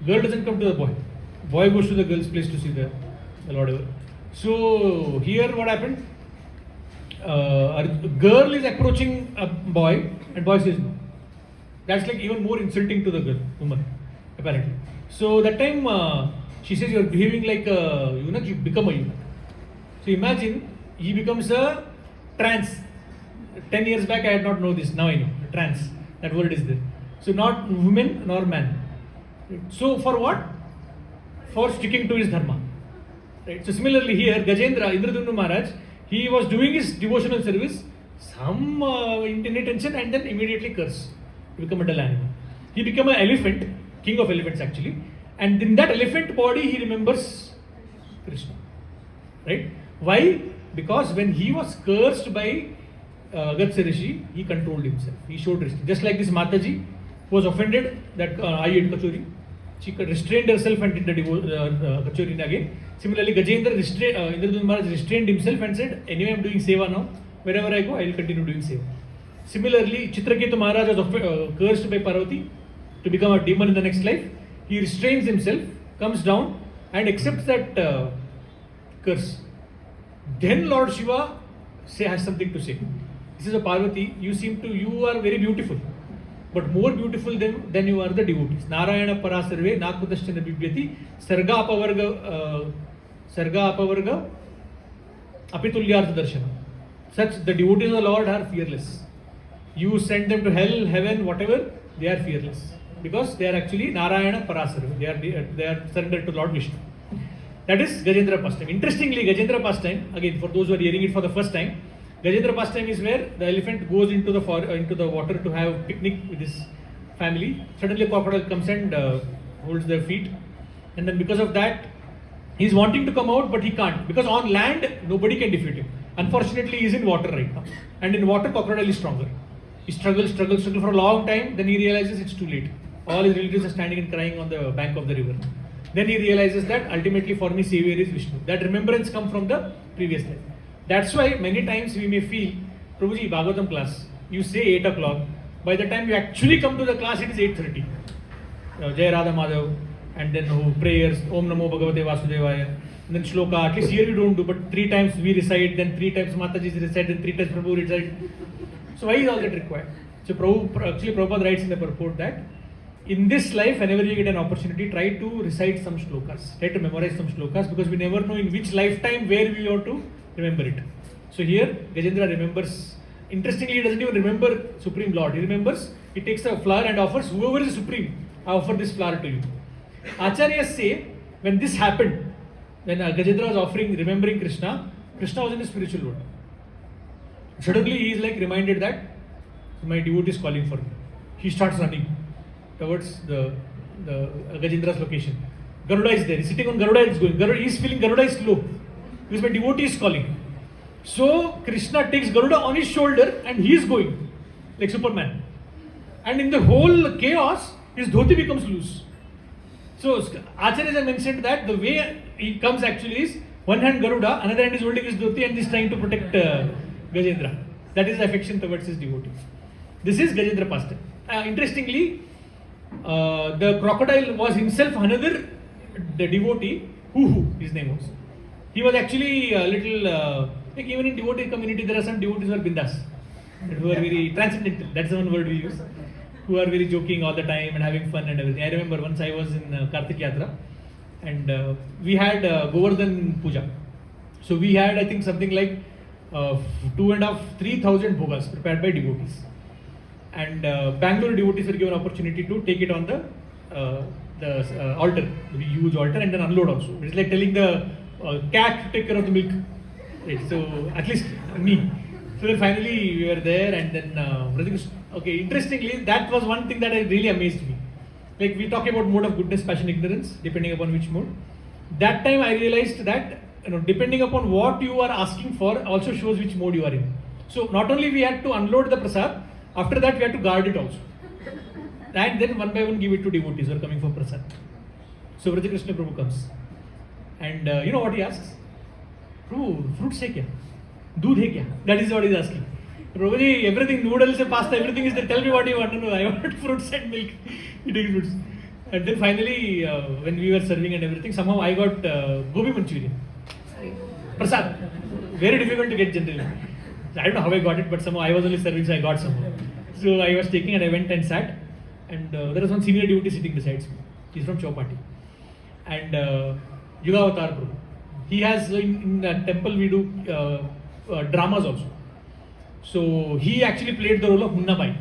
Girl doesn't come to the boy. Boy goes to the girl's place to see the Lord. So here what happened? A girl is approaching a boy and boy says no. That's even more insulting to the woman, apparently. So that time she says, you are behaving like a eunuch, you become a eunuch. So imagine, he becomes a trans. 10 years back I had not known this, now I know, trans, that word is there. So not woman nor man. So for what? For sticking to his dharma. Right? So similarly here, Gajendra, Indradumna Maharaj, he was doing his devotional service, some intention, and then immediately curse. Become a dull animal. He became an elephant, king of elephants actually, and in that elephant body he remembers Krishna. Right? Why? Because when he was cursed by Agastya Rishi, he controlled himself. He showed restraint. Just like this Mataji was offended that I ate kachori. She restrained herself and did the kachori again. Similarly, Indradumna Maharaj restrained himself and said, anyway I am doing seva now. Wherever I go, I will continue doing seva. Similarly, Chitraketu Maharaj was cursed by Parvati to become a demon in the next life. He restrains himself, comes down and accepts that curse. Then Lord Shiva has something to say. He says, Parvati, you are very beautiful, but more beautiful than you are the devotees. Narayana parasarve nakutaschana bibhyati sarga apavarga apitulyartha darshana. Such the devotees of the Lord are fearless. You send them to hell, heaven, whatever, they are fearless. Because they are actually Narayana Parasara. They are surrendered to Lord Vishnu. That is Gajendra pastime. Interestingly, Gajendra pastime, again for those who are hearing it for the first time, Gajendra pastime is where the elephant goes into the water to have a picnic with his family. Suddenly a crocodile comes and holds their feet. And then because of that, he is wanting to come out but he can't. Because on land, nobody can defeat him. Unfortunately, he is in water right now. And in water, crocodile is stronger. He struggles for a long time. Then he realizes it's too late. All his relatives are standing and crying on the bank of the river. Then he realizes that ultimately for me, Savior is Vishnu. That remembrance comes from the previous life. That's why many times we may feel, Prabhuji, Bhagavatam class, you say 8 o'clock. By the time you actually come to the class, it is 8:30. Jai Radha Madhav, and then prayers, Om Namo Bhagavate Vasudevaya, and then shloka. At least here we don't do, but 3 times we recite, then 3 times Mataji recite, then 3 times Prabhu recite. So why is all that required? So Prabhupada writes in the purport that in this life, whenever you get an opportunity, try to recite some shlokas, try to memorize some shlokas, because we never know in which lifetime where we want to remember it. So here, Gajendra remembers. Interestingly, he doesn't even remember Supreme Lord. He remembers, he takes a flower and offers, whoever is supreme, I offer this flower to you. Acharyas say, when this happened, when Gajendra was offering, remembering Krishna, Krishna was in the spiritual world. Suddenly he is like reminded that my devotee is calling for me. He starts running towards the Gajendra's location. Garuda is there. He's sitting on Garuda, is going. He is feeling Garuda is low. Because my devotee is calling. So Krishna takes Garuda on his shoulder and he is going like Superman. And in the whole chaos, his dhoti becomes loose. So Acharyas have mentioned that the way he comes actually is one hand Garuda, another hand is holding his dhoti and is trying to protect Gajendra. That is affection towards his devotee. This is Gajendra pastime. Interestingly, the crocodile was himself another devotee, his name was. He was actually a little, like even in devotee community, there are some devotees who are bindas, who are very transcendental, that's the one word we use, who are very joking all the time and having fun and everything. I remember once I was in Kartik Yatra and we had Govardhan Puja. So we had, I think, something like 2,500-3,000 bhogas prepared by devotees. And Bangalore devotees were given opportunity to take it on the altar, the huge altar, and then unload also. It's like telling the cat to take care of the milk. Right? So at least me. So then finally we were there, and then okay. Interestingly, that was one thing that really amazed me. Like we talk about mode of goodness, passion, ignorance, depending upon which mode. That time I realized that depending upon what you are asking for, also shows which mode you are in. So not only we had to unload the prasad. After that, we had to guard it also. And then one by one give it to devotees who are coming for prasad. So Vraja Krishna Prabhu comes. And you know what he asks? Prabhu, fruits hai kya? Doodh hai kya? That is what he is asking. Prabhuji, everything, noodles and pasta, everything is there. Tell me what you want to know. I want fruits and milk. He takes fruits. And then finally, when we were serving and everything, somehow I got gobi Manchurian. Prasad. Very difficult to get generally. I don't know how I got it, but somehow I was only serving, so I got somehow. So I was taking and I went and sat, and there was one senior devotee sitting beside me. He's from Chowpatty. And Yugavatar Prabhu. He has, in the temple we do dramas also. So he actually played the role of Munna Bai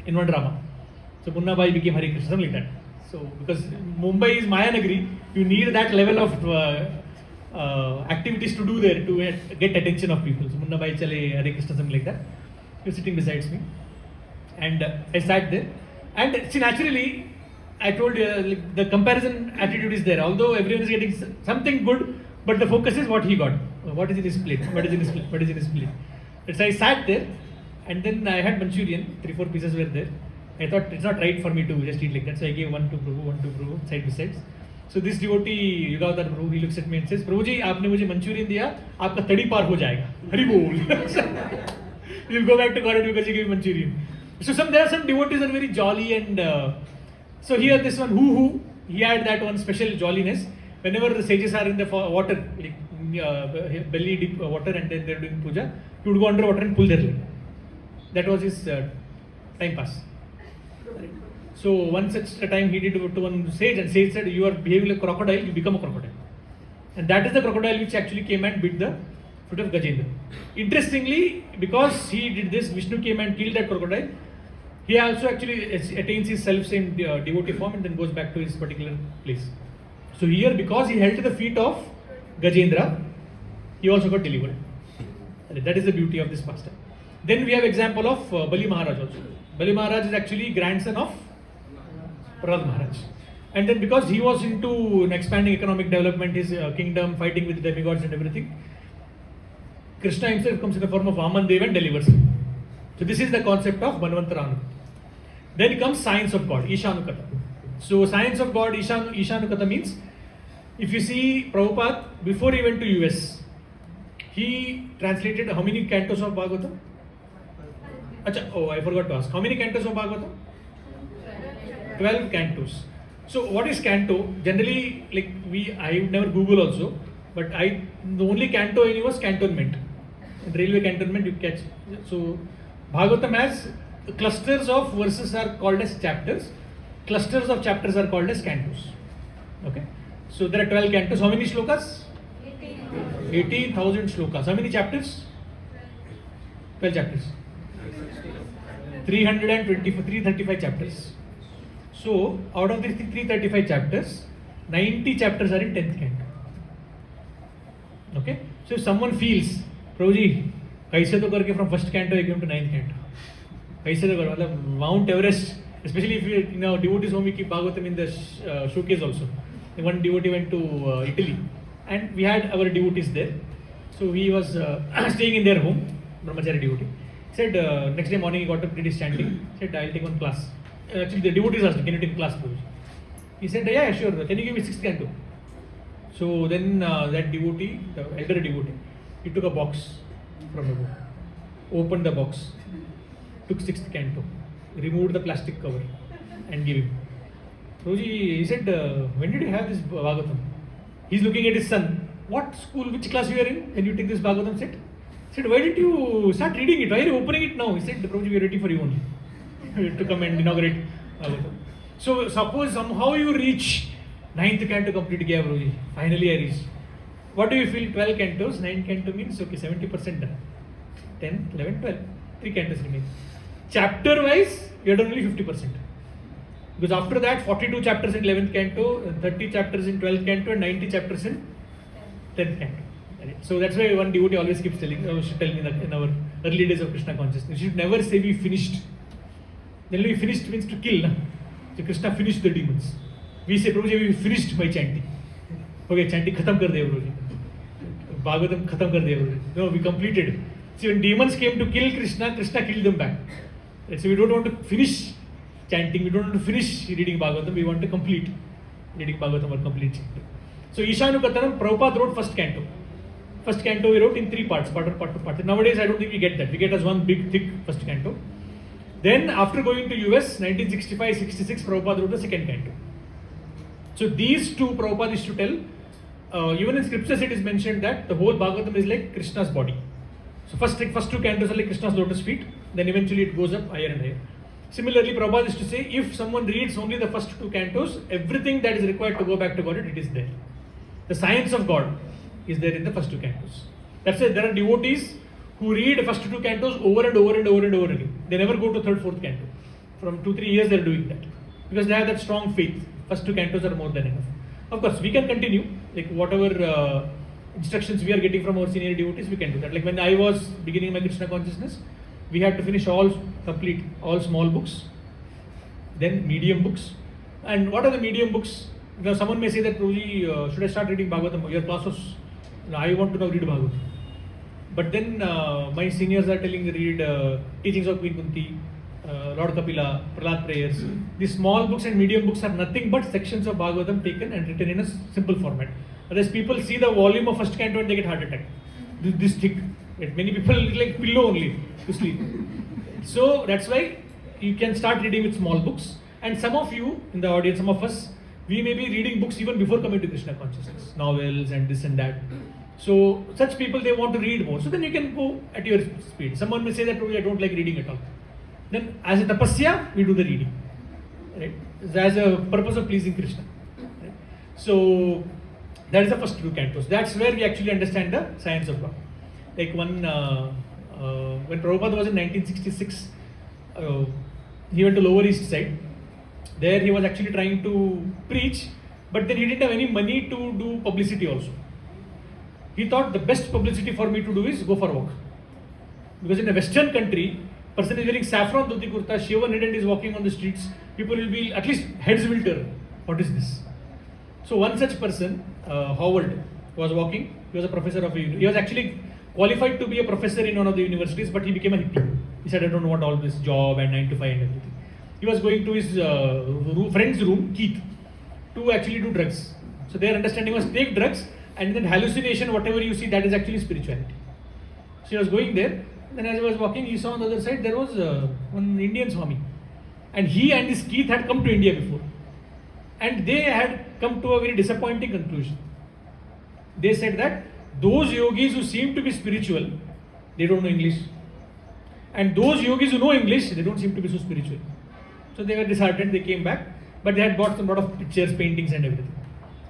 in one drama. So Munna Bai became Hare Krishna, something like that. So because Mumbai is Maya Nagari, you need that level of activities to do there to get attention of people. So Munna Bai Chale, Hare Krishna, something like that. He was sitting beside me. And I sat there. And see, naturally, I told you, like, the comparison attitude is there. Although everyone is getting something good, but the focus is what he got. What is in his plate? What is in his plate? What is in his plate? So I sat there, and then I had Manchurian. 3-4 pieces were there. I thought it's not right for me to just eat like that. So I gave one to Prabhu, side by side. So this devotee, Yugavatar Prabhu, he looks at me and says, Prabhuji, आपने मुझे Manchurian दिया, आपका तड़ी पार हो जाएगा. Hari bol. You'll go back to God because you gave Manchurian. So there are some devotees that are very jolly, and so here this one, he had that one special jolliness. Whenever the sages are in the water, like belly deep water, and then they're doing puja, he would go underwater and pull their leg. That was his time pass. So one such time he did to one sage, and sage said, you are behaving like a crocodile, you become a crocodile. And that is the crocodile which actually came and bit the foot of Gajendra. Interestingly, because he did this, Vishnu came and killed that crocodile. He also actually attains his self-same devotee form and then goes back to his particular place. So here, because he held to the feet of Gajendra, he also got delivered. That is the beauty of this pastime. Then we have example of Bali Maharaj also. Bali Maharaj is actually grandson of Prahlad Maharaj. And then because he was into expanding economic development, his kingdom, fighting with demigods and everything, Krishna himself comes in the form of Vaman Dev and delivers him. So this is the concept of Manvantaranu. Then comes science of God, Ishanukata. So science of God, Ishanukata means, if you see Prabhupada, before he went to US, he translated how many cantos of Bhagavatam? Oh, I forgot to ask. How many cantos of Bhagavatam? 12 cantos. So what is canto? Generally, like I never Google also, but the only canto I knew was cantonment. In railway cantonment you catch. So Bhagavatam has clusters of verses are called as chapters. Clusters of chapters are called as cantos. Okay. So there are 12 cantos. How many shlokas? 18,000 shlokas. How many chapters? 12 chapters. 335 chapters. So out of these 335 chapters, 90 chapters are in 10th canto. Okay. So if someone feels, Prabhuji, kaise to karke from first canto I came to 9th canto. Kaise to kar, matlab Mount Everest, especially if you know devotees home we keep Bhagavatam in the showcase also. One devotee went to Italy and we had our devotees there. So he was staying in their home, Brahmachari devotee. He said next day morning he got up, did his chanting. He said I'll take one class. Actually the devotees asked, can you take class, Prabhuji? He said yeah, sure. Can you give me 6th canto? So then that devotee, the elder devotee, he took a box from the book, opened the box, took 6th canto, removed the plastic cover and gave him. Prabhuji, he said, when did you have this Bhagavatam? He's looking at his son. What school, which class you are in when you take this Bhagavatam set? He said, why didn't you start reading it? Why are you opening it now? He said, Prabhuji, we are ready for you only to come and inaugurate Bhagavatam. So suppose somehow you reach 9th canto complete gaya, Prabhuji. Finally I reached. What do you feel? 12 cantos, 9 canto means okay, 70% done. 10, 11, 12. 3 cantos remain. Chapter wise, you are done only 50%. Because after that, 42 chapters in 11th canto, 30 chapters in 12th canto, and 90 chapters in 10th canto. So that's why one devotee always keeps telling me that in our early days of Krishna consciousness, you should never say we finished. Generally, finished means to kill. So Krishna finished the demons. We say, Prabhuji, we finished my chanting. Okay, chanting khatam kar diya, Prabhuji. Bhagavatam khatam kar diya, Prabhuji. No, we completed. See, when demons came to kill Krishna, Krishna killed them back. So we don't want to finish chanting, we don't want to finish reading Bhagavatam, we want to complete reading Bhagavatam or complete chanting. So Ishanukatanam, Prabhupada wrote first canto. First canto we wrote in 3 parts, part 1, part 2, part 3. Nowadays I don't think we get that. We get as one big thick first canto. Then after going to US, 1965-66, Prabhupada wrote the second canto. So these two Prabhupada used to tell, even in scriptures it is mentioned that the whole Bhagavatam is like Krishna's body. So first 2 cantos are like Krishna's lotus feet, then eventually it goes up higher and higher. Similarly, Prabhupada used to say, if someone reads only the first 2 cantos, everything that is required to go back to God, it is there. The science of God is there in the first 2 cantos. That's why there are devotees who read the first 2 cantos over and over and over and over again. They never go to 3rd, 4th canto. From 2-3 years they are doing that. Because they have that strong faith. First 2 cantos are more than enough. Of course, we can continue. Like whatever instructions we are getting from our senior devotees, we can do that. Like when I was beginning my Krishna consciousness, we had to finish complete all small books, then medium books. And what are the medium books? You know, someone may say that, Prabhuji, should I start reading Bhagavatam? Your class was, I want to now read Bhagavatam. But then my seniors are telling me to read Teachings of Queen Kunti, Lord Kapila, Prahlad Prayers. These small books and medium books are nothing but sections of Bhagavatam taken and written in a simple format. Otherwise, people see the volume of first canto and they get heart attack. This thick. Many people like pillow only to sleep. So that's why you can start reading with small books. And some of you in the audience, some of us, we may be reading books even before coming to Krishna consciousness, novels and this and that. So such people, they want to read more. So then you can go at your speed. Someone may say that, I don't like reading at all. Then as a tapasya, we do the reading. Right? As a purpose of pleasing Krishna. Right? So that is the first 2 cantos. That's where we actually understand the science of God. Like when Prabhupada was in 1966, he went to Lower East Side. There he was actually trying to preach, but then he didn't have any money to do publicity also. He thought the best publicity for me to do is go for a walk. Because in a Western country, person is wearing saffron dhoti kurta, shaven head and is walking on the streets, people will be, at least heads will turn. What is this? So one such person, Howard, was walking. He was a professor of he was actually qualified to be a professor in one of the universities, but he became a hippie. He said, I don't want all this job and 9 to 5 and everything. He was going to his friend's room, Keith, to actually do drugs. So their understanding was take drugs, and then hallucination, whatever you see, that is actually spirituality. So he was going there. Then as he was walking, he saw on the other side there was one Indian Swami, and he and his Keith had come to India before, and they had come to a very disappointing conclusion. They said that those yogis who seem to be spiritual, they don't know English, and those yogis who know English, they don't seem to be so spiritual. So they were disheartened. They came back, but they had bought some lot of pictures, paintings, and everything.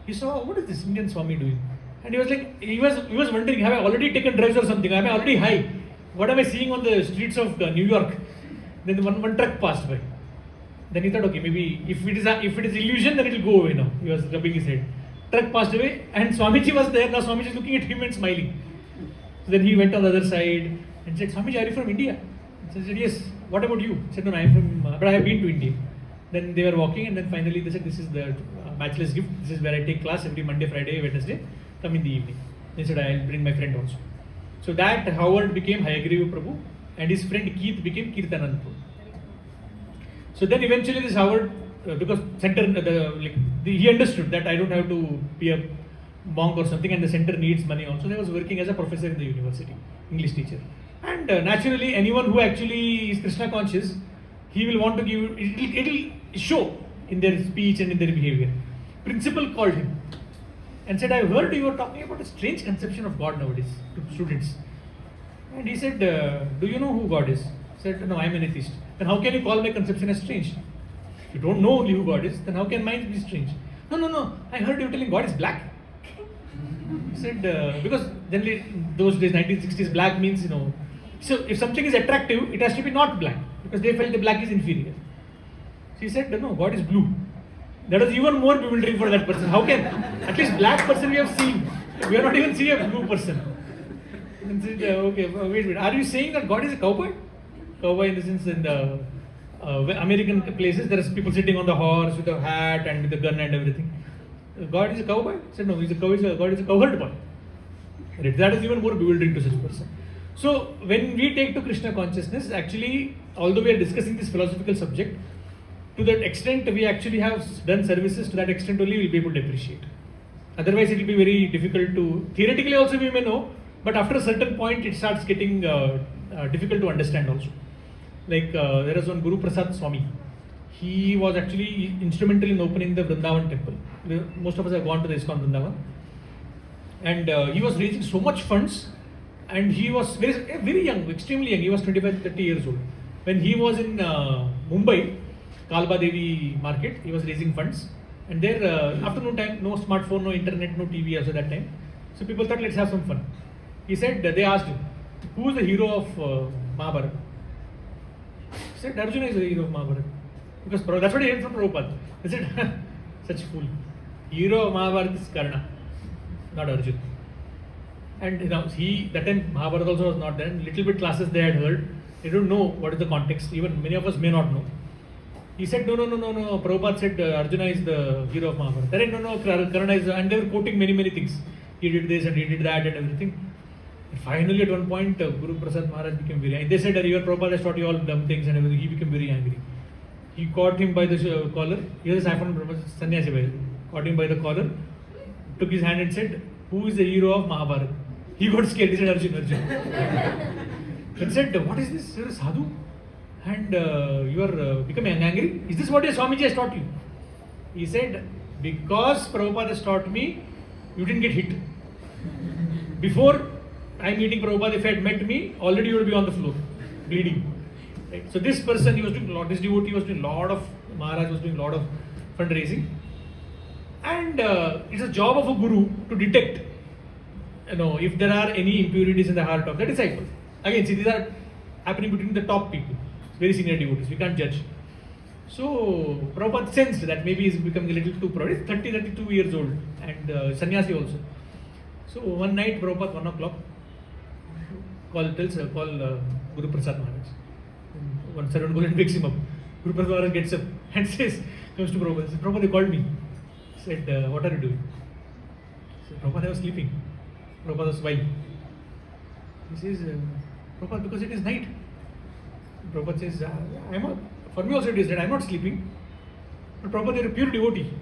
He saw, what is this Indian Swami doing? And he was like, he was wondering, have I already taken drugs or something? Am I already high? What am I seeing on the streets of New York? Then one truck passed by. Then he thought, okay, maybe if it is illusion, then it will go away now. He was rubbing his head. Truck passed away, and Swamiji was there. Now Swamiji is looking at him and smiling. So then he went on the other side and said, Swamiji, are you from India? He said, yes. What about you? He said, no, I am from, but I have been to India. Then they were walking, and then finally they said, this is the bachelor's gift. This is where I take class every Monday, Friday, Wednesday. Come in the evening. They said, I will bring my friend also. So that Howard became Hayagriva Prabhu, and his friend Keith became Kirtanand Prabhu. So then eventually this Howard, because he understood that I don't have to be a monk or something, and the center needs money also. He was working as a professor in the university, English teacher. And naturally, anyone who actually is Krishna conscious, he will want to give, it will show in their speech and in their behavior. Principal called him and said, I heard you were talking about a strange conception of God nowadays to students. And he said, do you know who God is? He said, no, I am an atheist. Then how can you call my conception as strange? If you don't know only who God is, then how can mine be strange? No, I heard you telling God is black. He said, because generally those days, 1960s, black means, so if something is attractive, it has to be not black, because they felt the black is inferior. So he said, no, God is blue. That was even more bewildering for that person. How can, at least black person we have seen, we are not even seeing a blue person. And said, okay, wait, are you saying that God is a cowboy? Cowboy in the sense, in the American places, there are people sitting on the horse with a hat and with a gun and everything. God is a cowboy? He said, no, God is a cowherd boy. Right? That is even more bewildering to such a person. So when we take to Krishna consciousness, actually, although we are discussing this philosophical subject, to that extent we actually have done services, to that extent only we will be able to appreciate. Otherwise it will be very difficult to, theoretically also we may know, but after a certain point it starts getting difficult to understand also. Like there is one Guru Prasad Swami. He was actually instrumental in opening the Vrindavan temple. Most of us have gone to the ISKCON Vrindavan. And he was raising so much funds, and he was very young, extremely young. He was 25-30 years old. When he was in Mumbai, Kalba Devi market, he was raising funds. And there, afternoon time, no smartphone, no internet, no TV also that time. So people thought, let's have some fun. He said, they asked him, who is the hero of Mahabharata? He said, Arjuna is the hero of Mahabharata. Because that's what he heard from Prabhupada. He said, such fool. Hero of Mahabharata is Karna, not Arjuna. And that time Mahabharata also was not there. Little bit classes they had heard. They don't know what is the context. Even many of us may not know. He said, no. Prabhupada said Arjuna is the hero of Mahabharata. No, Karna is, and they were quoting many things. He did this and he did that and everything. And finally, at one point, Guru Prasad Maharaj became very angry. They said, your Prabhupada has taught you all dumb things and everything. He became very angry. He caught him by the collar. He was a saffron sannyasi by. Caught him by the collar, took his hand and said, who is the hero of Mahabharata? He got scared. He said, Arjuna. Then said, what is this? You're a sadhu and you are becoming angry? Is this what your Swamiji has taught you? He said, because Prabhupada has taught me, you didn't get hit. Before I'm meeting Prabhupada, if I had met me, already you would be on the floor, bleeding. Right? So this person, he was doing a lot, this devotee was doing a lot of, Maharaj was doing a lot of fundraising. And it's a job of a guru to detect if there are any impurities in the heart of the disciple. Again, see, these are happening between the top people, very senior devotees. We can't judge. So Prabhupada sensed that maybe he's becoming a little too proud. He's 32 years old and sannyasi also. So one night, Prabhupada 1 o'clock call Guru Prasad Maharaj. One servant goes and wakes him up. Guru Prasad Maharaj gets up and comes to Prabhupada. Says, Prabhupada, they called me. Said, what are you doing? Said, Prabhupada, I was sleeping. Prabhupada was why? He says, Prabhupada, because it is night. Prabhupada says, for me also it is that I am not sleeping. But Prabhupada, you are a pure devotee.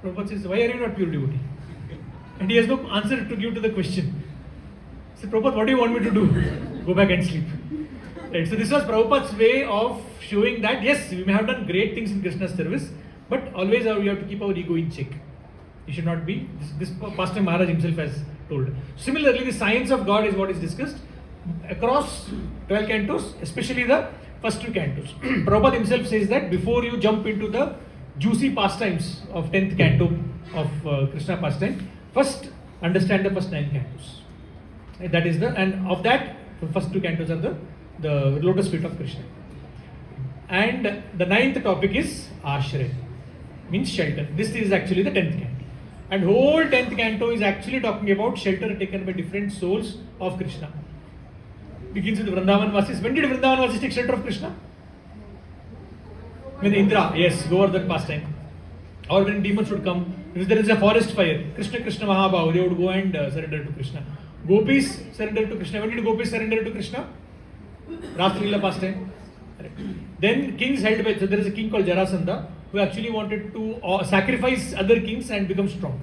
Prabhupada says, why are you not pure devotee? And he has no answer to give to the question. He said, Prabhupada, what do you want me to do? Go back and sleep. Right. So this was Prabhupada's way of showing that yes, we may have done great things in Krishna's service, but always we have to keep our ego in check. You should not be, this Pastor Maharaj himself has told. Similarly, the science of God is what is discussed across 12 cantos, especially the first 2 cantos. Prabhupada himself says that before you jump into the juicy pastimes of 10th canto of Krishna pastime, first understand the first 9 cantos. That is and of that, the first 2 cantos are the lotus feet of Krishna. And the 9th topic is Ashraya, means shelter. This is actually the 10th canto. And whole 10th canto is actually talking about shelter taken by different souls of Krishna. Begins with Vrindavan Vasis. When did Vrindavan Vasis take shelter of Krishna? When Indra, yes, Govardhan pastime. Or when demons would come, if there is a forest fire, Krishna Mahabhav, they would go and surrender to Krishna. Gopis surrender to Krishna. When did Gopis surrender to Krishna? Raslila pastime. Then kings held by, so there is a king called Jarasandha who actually wanted to sacrifice other kings and become strong.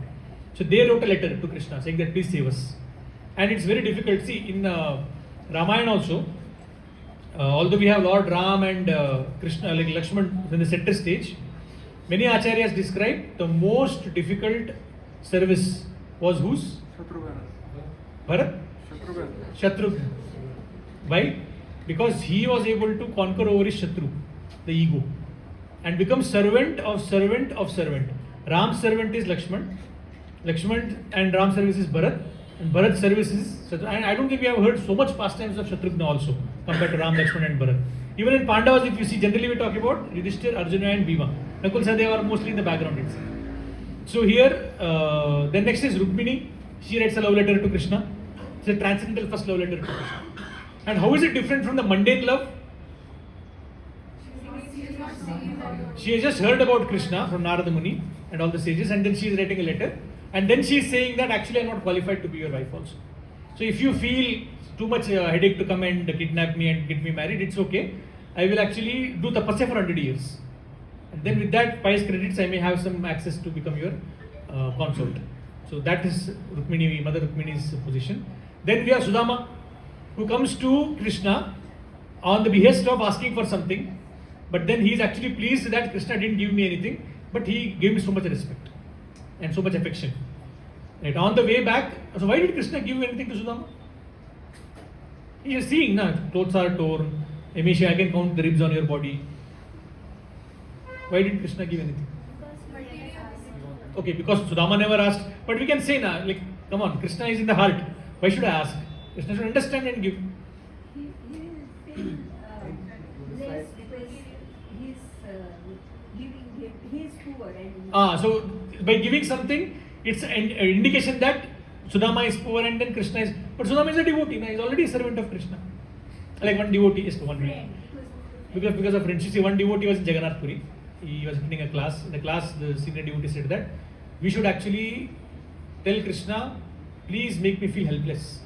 So they wrote a letter to Krishna saying that please save us. And it's very difficult. See, in Ramayana also, although we have Lord Ram and Krishna, like Lakshman in the center stage, many acharyas describe the most difficult service was whose? Bharat? Shatrugna. Why? Because he was able to conquer over his Shatru, the ego, and become servant of servant of servant. Ram's servant is Lakshman. Lakshman and Ram's service is Bharat. And Bharat's service is Shatrugna. And I don't think we have heard so much pastimes of Shatrugna also compared to Ram, Lakshman and Bharat. Even in Pandavas, if you see, generally we talk about Yudhishthir, Arjuna and Bhima. Nakul Sahadeva are mostly in the background itself. So here, then next is Rukmini. She writes a love letter to Krishna. It's a transcendental first love letter to Krishna. And how is it different from the mundane love? She has just heard about Krishna from Narada Muni and all the sages, and then she is writing a letter. And then she is saying that actually I am not qualified to be your wife also. So if you feel too much headache to come and kidnap me and get me married, it's okay. I will actually do tapasya for 100 years. And then with that pious credits, I may have some access to become your consort. So that is Rukmini, Mother Rukmini's position. Then we have Sudama, who comes to Krishna on the behest of asking for something, but then he is actually pleased that Krishna didn't give me anything, but he gave me so much respect and so much affection. Right. On the way back, so why did Krishna give anything to Sudama? He is seeing, clothes are torn, Amisha, I can count the ribs on your body. Why did Krishna give anything? Okay, because Sudama never asked, but we can say like, come on, Krishna is in the heart. Why should I ask? Krishna should understand and give. He will feel less because he's giving, he is poor and... So by giving something, it's an indication that Sudama is poor and then Krishna is... But Sudama is a devotee, he is already a servant of Krishna. Like one devotee is one friend. Because of friendship. See, one devotee was in Jagannath Puri. He was attending a class. In the class, the senior devotee said that we should actually tell Krishna, please make me feel helpless.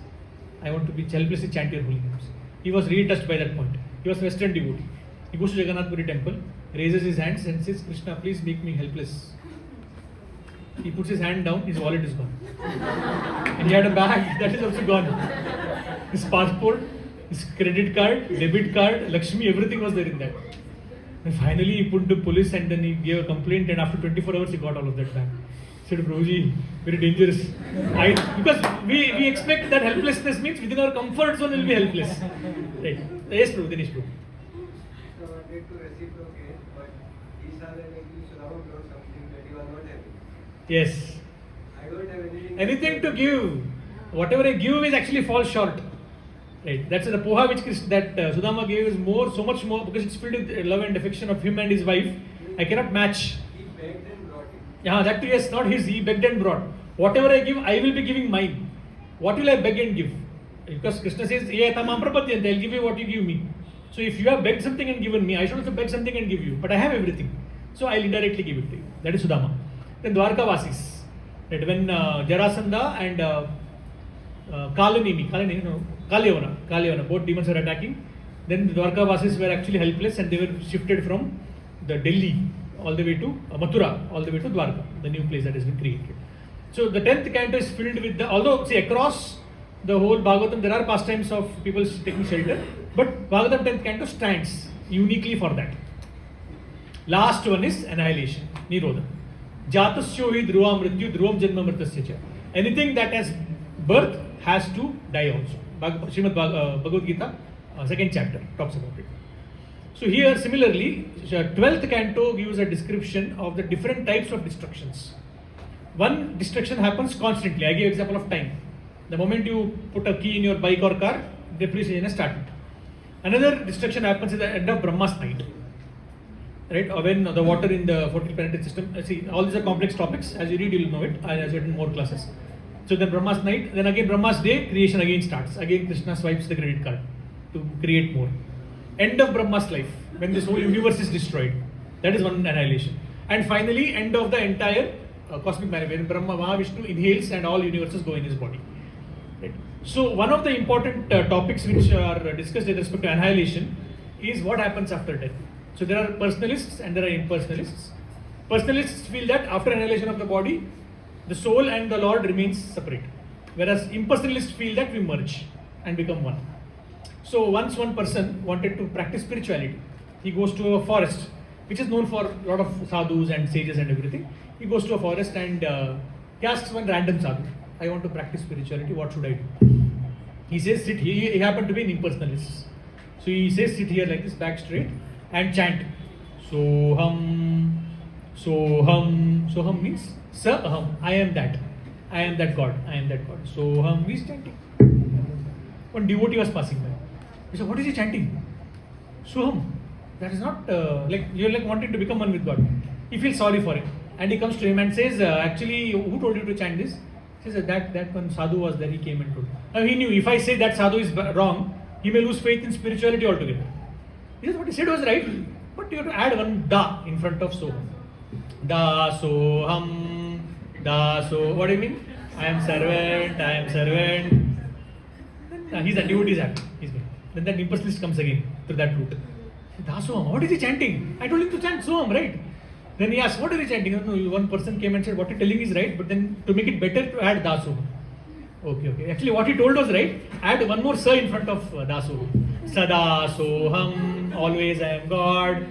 I want to be helplessly chant your holy names. He was really touched by that point. He was a Western devotee. He goes to Jagannath Puri temple, raises his hands and says, Krishna, please make me helpless. He puts his hand down, his wallet is gone. And he had a bag, that is also gone. His passport, his credit card, debit card, Lakshmi, everything was there in that. And finally he put to police and then he gave a complaint, and after 24 hours he got all of that back. He said, Prabhuji, very dangerous. Because we expect that helplessness means within our comfort zone we'll be helpless. Right. Yes, Prabhu, Dinesh Prabhu. So I wanted to reciprocate, but these are the something that you are not having. Yes. I don't have anything to give. Whatever I give is actually falls short. Right. That's the poha which Sudama gave is so much more, because it's filled with love and affection of him and his wife. I cannot match. He begged and brought it. Yeah, that yes, not his. He begged and brought. Whatever I give, I will be giving mine. What will I beg and give? Because Krishna says, "Ye tamam prapadyante," I'll give you what you give me. So if you have begged something and given me, I should also beg something and give you. But I have everything, so I'll indirectly give it to you. That is Sudama. Then Dwarka Vasis. That when Jarasandha and Kalyavana, both demons were attacking. Then the Dwarka Vasis were actually helpless, and they were shifted from the Delhi all the way to Mathura, all the way to Dwarka, the new place that has been created. So the 10th canto is filled with although see across the whole Bhagavatam there are pastimes of people taking shelter, but Bhagavatam 10th canto stands uniquely for that. Last one is annihilation, Nirodha. Jatasyo hi dhruvam mrityu dhruvam janma mritasya cha. Anything that has birth has to die also. Srimad Bhagavad Gita, 2nd chapter, talks about it. So here similarly, 12th canto gives a description of the different types of destructions. One destruction happens constantly. I gave example of time. The moment you put a key in your bike or car, depreciation has started. Another destruction happens at the end of Brahma's night. Right? Or when the water in the 14th planetary system, see, all these are complex topics. As you read, you will know it. I have certain more classes. So then Brahma's night, then again Brahma's day, creation again starts. Again Krishna swipes the credit card to create more. End of Brahma's life, when this whole universe is destroyed. That is one annihilation. And finally, end of the entire cosmic manifestation. Brahma, Mahavishnu inhales and all universes go in his body. Right? So one of the important topics which are discussed with respect to annihilation is what happens after death. So there are personalists and there are impersonalists. Personalists feel that after annihilation of the body, the soul and the Lord remains separate. Whereas impersonalists feel that we merge and become one. So once one person wanted to practice spirituality, he goes to a forest, which is known for a lot of sadhus and sages and everything. He goes to a forest and he asks one random sadhu, I want to practice spirituality, what should I do? He says sit here, he happened to be an impersonalist. So he says sit here like this, back straight and chant. Soham, Soham, Soham means Sa-aham, I am that God, I am that God. Soham, he is chanting. One devotee was passing by. He said, what is he chanting? Soham. That is not like you're like wanting to become one with God. He feels sorry for him. And he comes to him and says, actually, who told you to chant this? He says that one sadhu was there, he came and told. Now he knew if I say that sadhu is wrong, he may lose faith in spirituality altogether. He says what he said was right, but you have to add one da in front of soham. Da soham, da so. What do you mean? I am servant, I am servant. He's a devotee, he's happy. He's good. Then that impersonalist comes again through that route. Da soham, what is he chanting? I told him to chant soham, right? Then he asked, what are you chanting? No, one person came and said, what you're telling is right, but then to make it better, to add dasoham. Okay. Actually, what he told was right. Add one more sa in front of dasoham. Sadasoham, always I am God.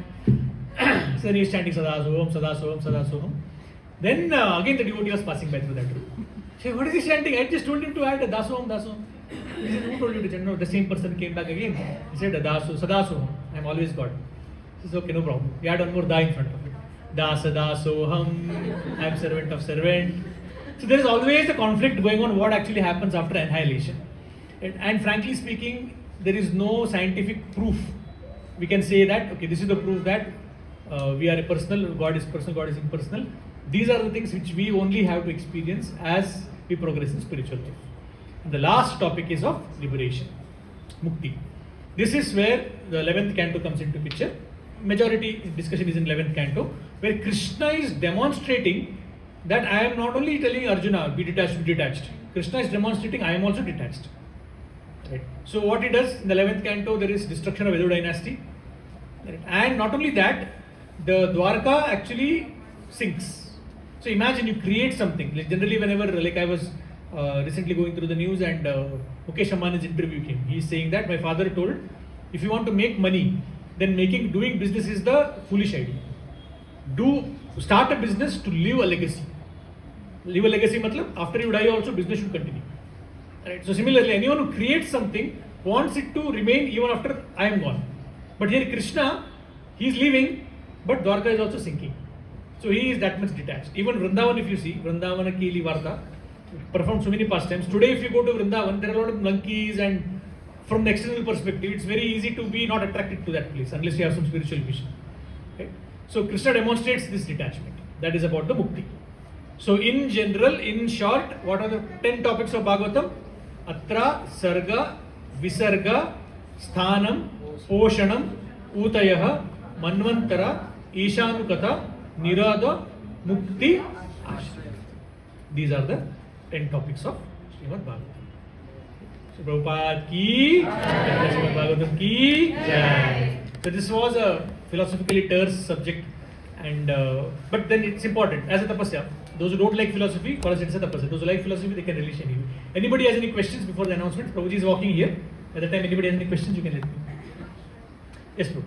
So he is chanting Sadasoham, Sadasoham, Sadasoham. Then again the devotee was passing by through that route. He said, what is he chanting? I just told him to add dasoham, dasoham. He said, who told you to chant? No, the same person came back again. He said, Sadasoham, I am always God. He says, okay, no problem. We add one more da in front of it. Dasoham, I am servant of servant. So there is always a conflict going on what actually happens after annihilation. And frankly speaking, there is no scientific proof. We can say that, okay, this is the proof that we are a personal, God is personal, God is impersonal. These are the things which we only have to experience as we progress in spiritual life. And the last topic is of liberation, mukti. This is where the 11th canto comes into picture. Majority discussion is in 11th canto, where Krishna is demonstrating that I am not only telling Arjuna, be detached, be detached. Krishna is demonstrating I am also detached. Right. So what he does in the 11th canto, there is destruction of Edo dynasty. Right. And not only that, the Dwarka actually sinks. So imagine you create something. Like generally whenever, like I was recently going through the news and Mukesh Ambani's interview came. He is saying that my father told, if you want to make money, then doing business is the foolish idea. Start a business to leave a legacy. Leave a legacy matlab, after you die also business should continue. Right? So similarly, anyone who creates something wants it to remain even after I am gone. But here Krishna, he is leaving, but Dwarka is also sinking. So he is that much detached. Even Vrindavan, if you see, Vrindavana Kili Varta, performed so many pastimes. Today, if you go to Vrindavan, there are a lot of monkeys, and from the external perspective, it's very easy to be not attracted to that place unless you have some spiritual vision. Okay? So Krishna demonstrates this detachment. That is about the mukti. So in general, in short, what are the 10 topics of Bhagavatam? Atra, Sarga, Visarga, Sthanam, Poshanam, Utayaha, Manvantara, Ishanukata, Nirada, Mukti, Ashraya. These are the 10 topics of Srimad Bhagavatam. So Prabhupada ki, Srimad Bhagavatam ki, Jai. So this was a philosophically terse subject, and but then it's important as a tapasya. Those who don't like philosophy, for us it's a tapasya. Those who like philosophy, they can relish anyway. Anybody has any questions before the announcement? Prabhuji is walking here. At the time anybody has any questions, you can let me know. Yes, Prabhu.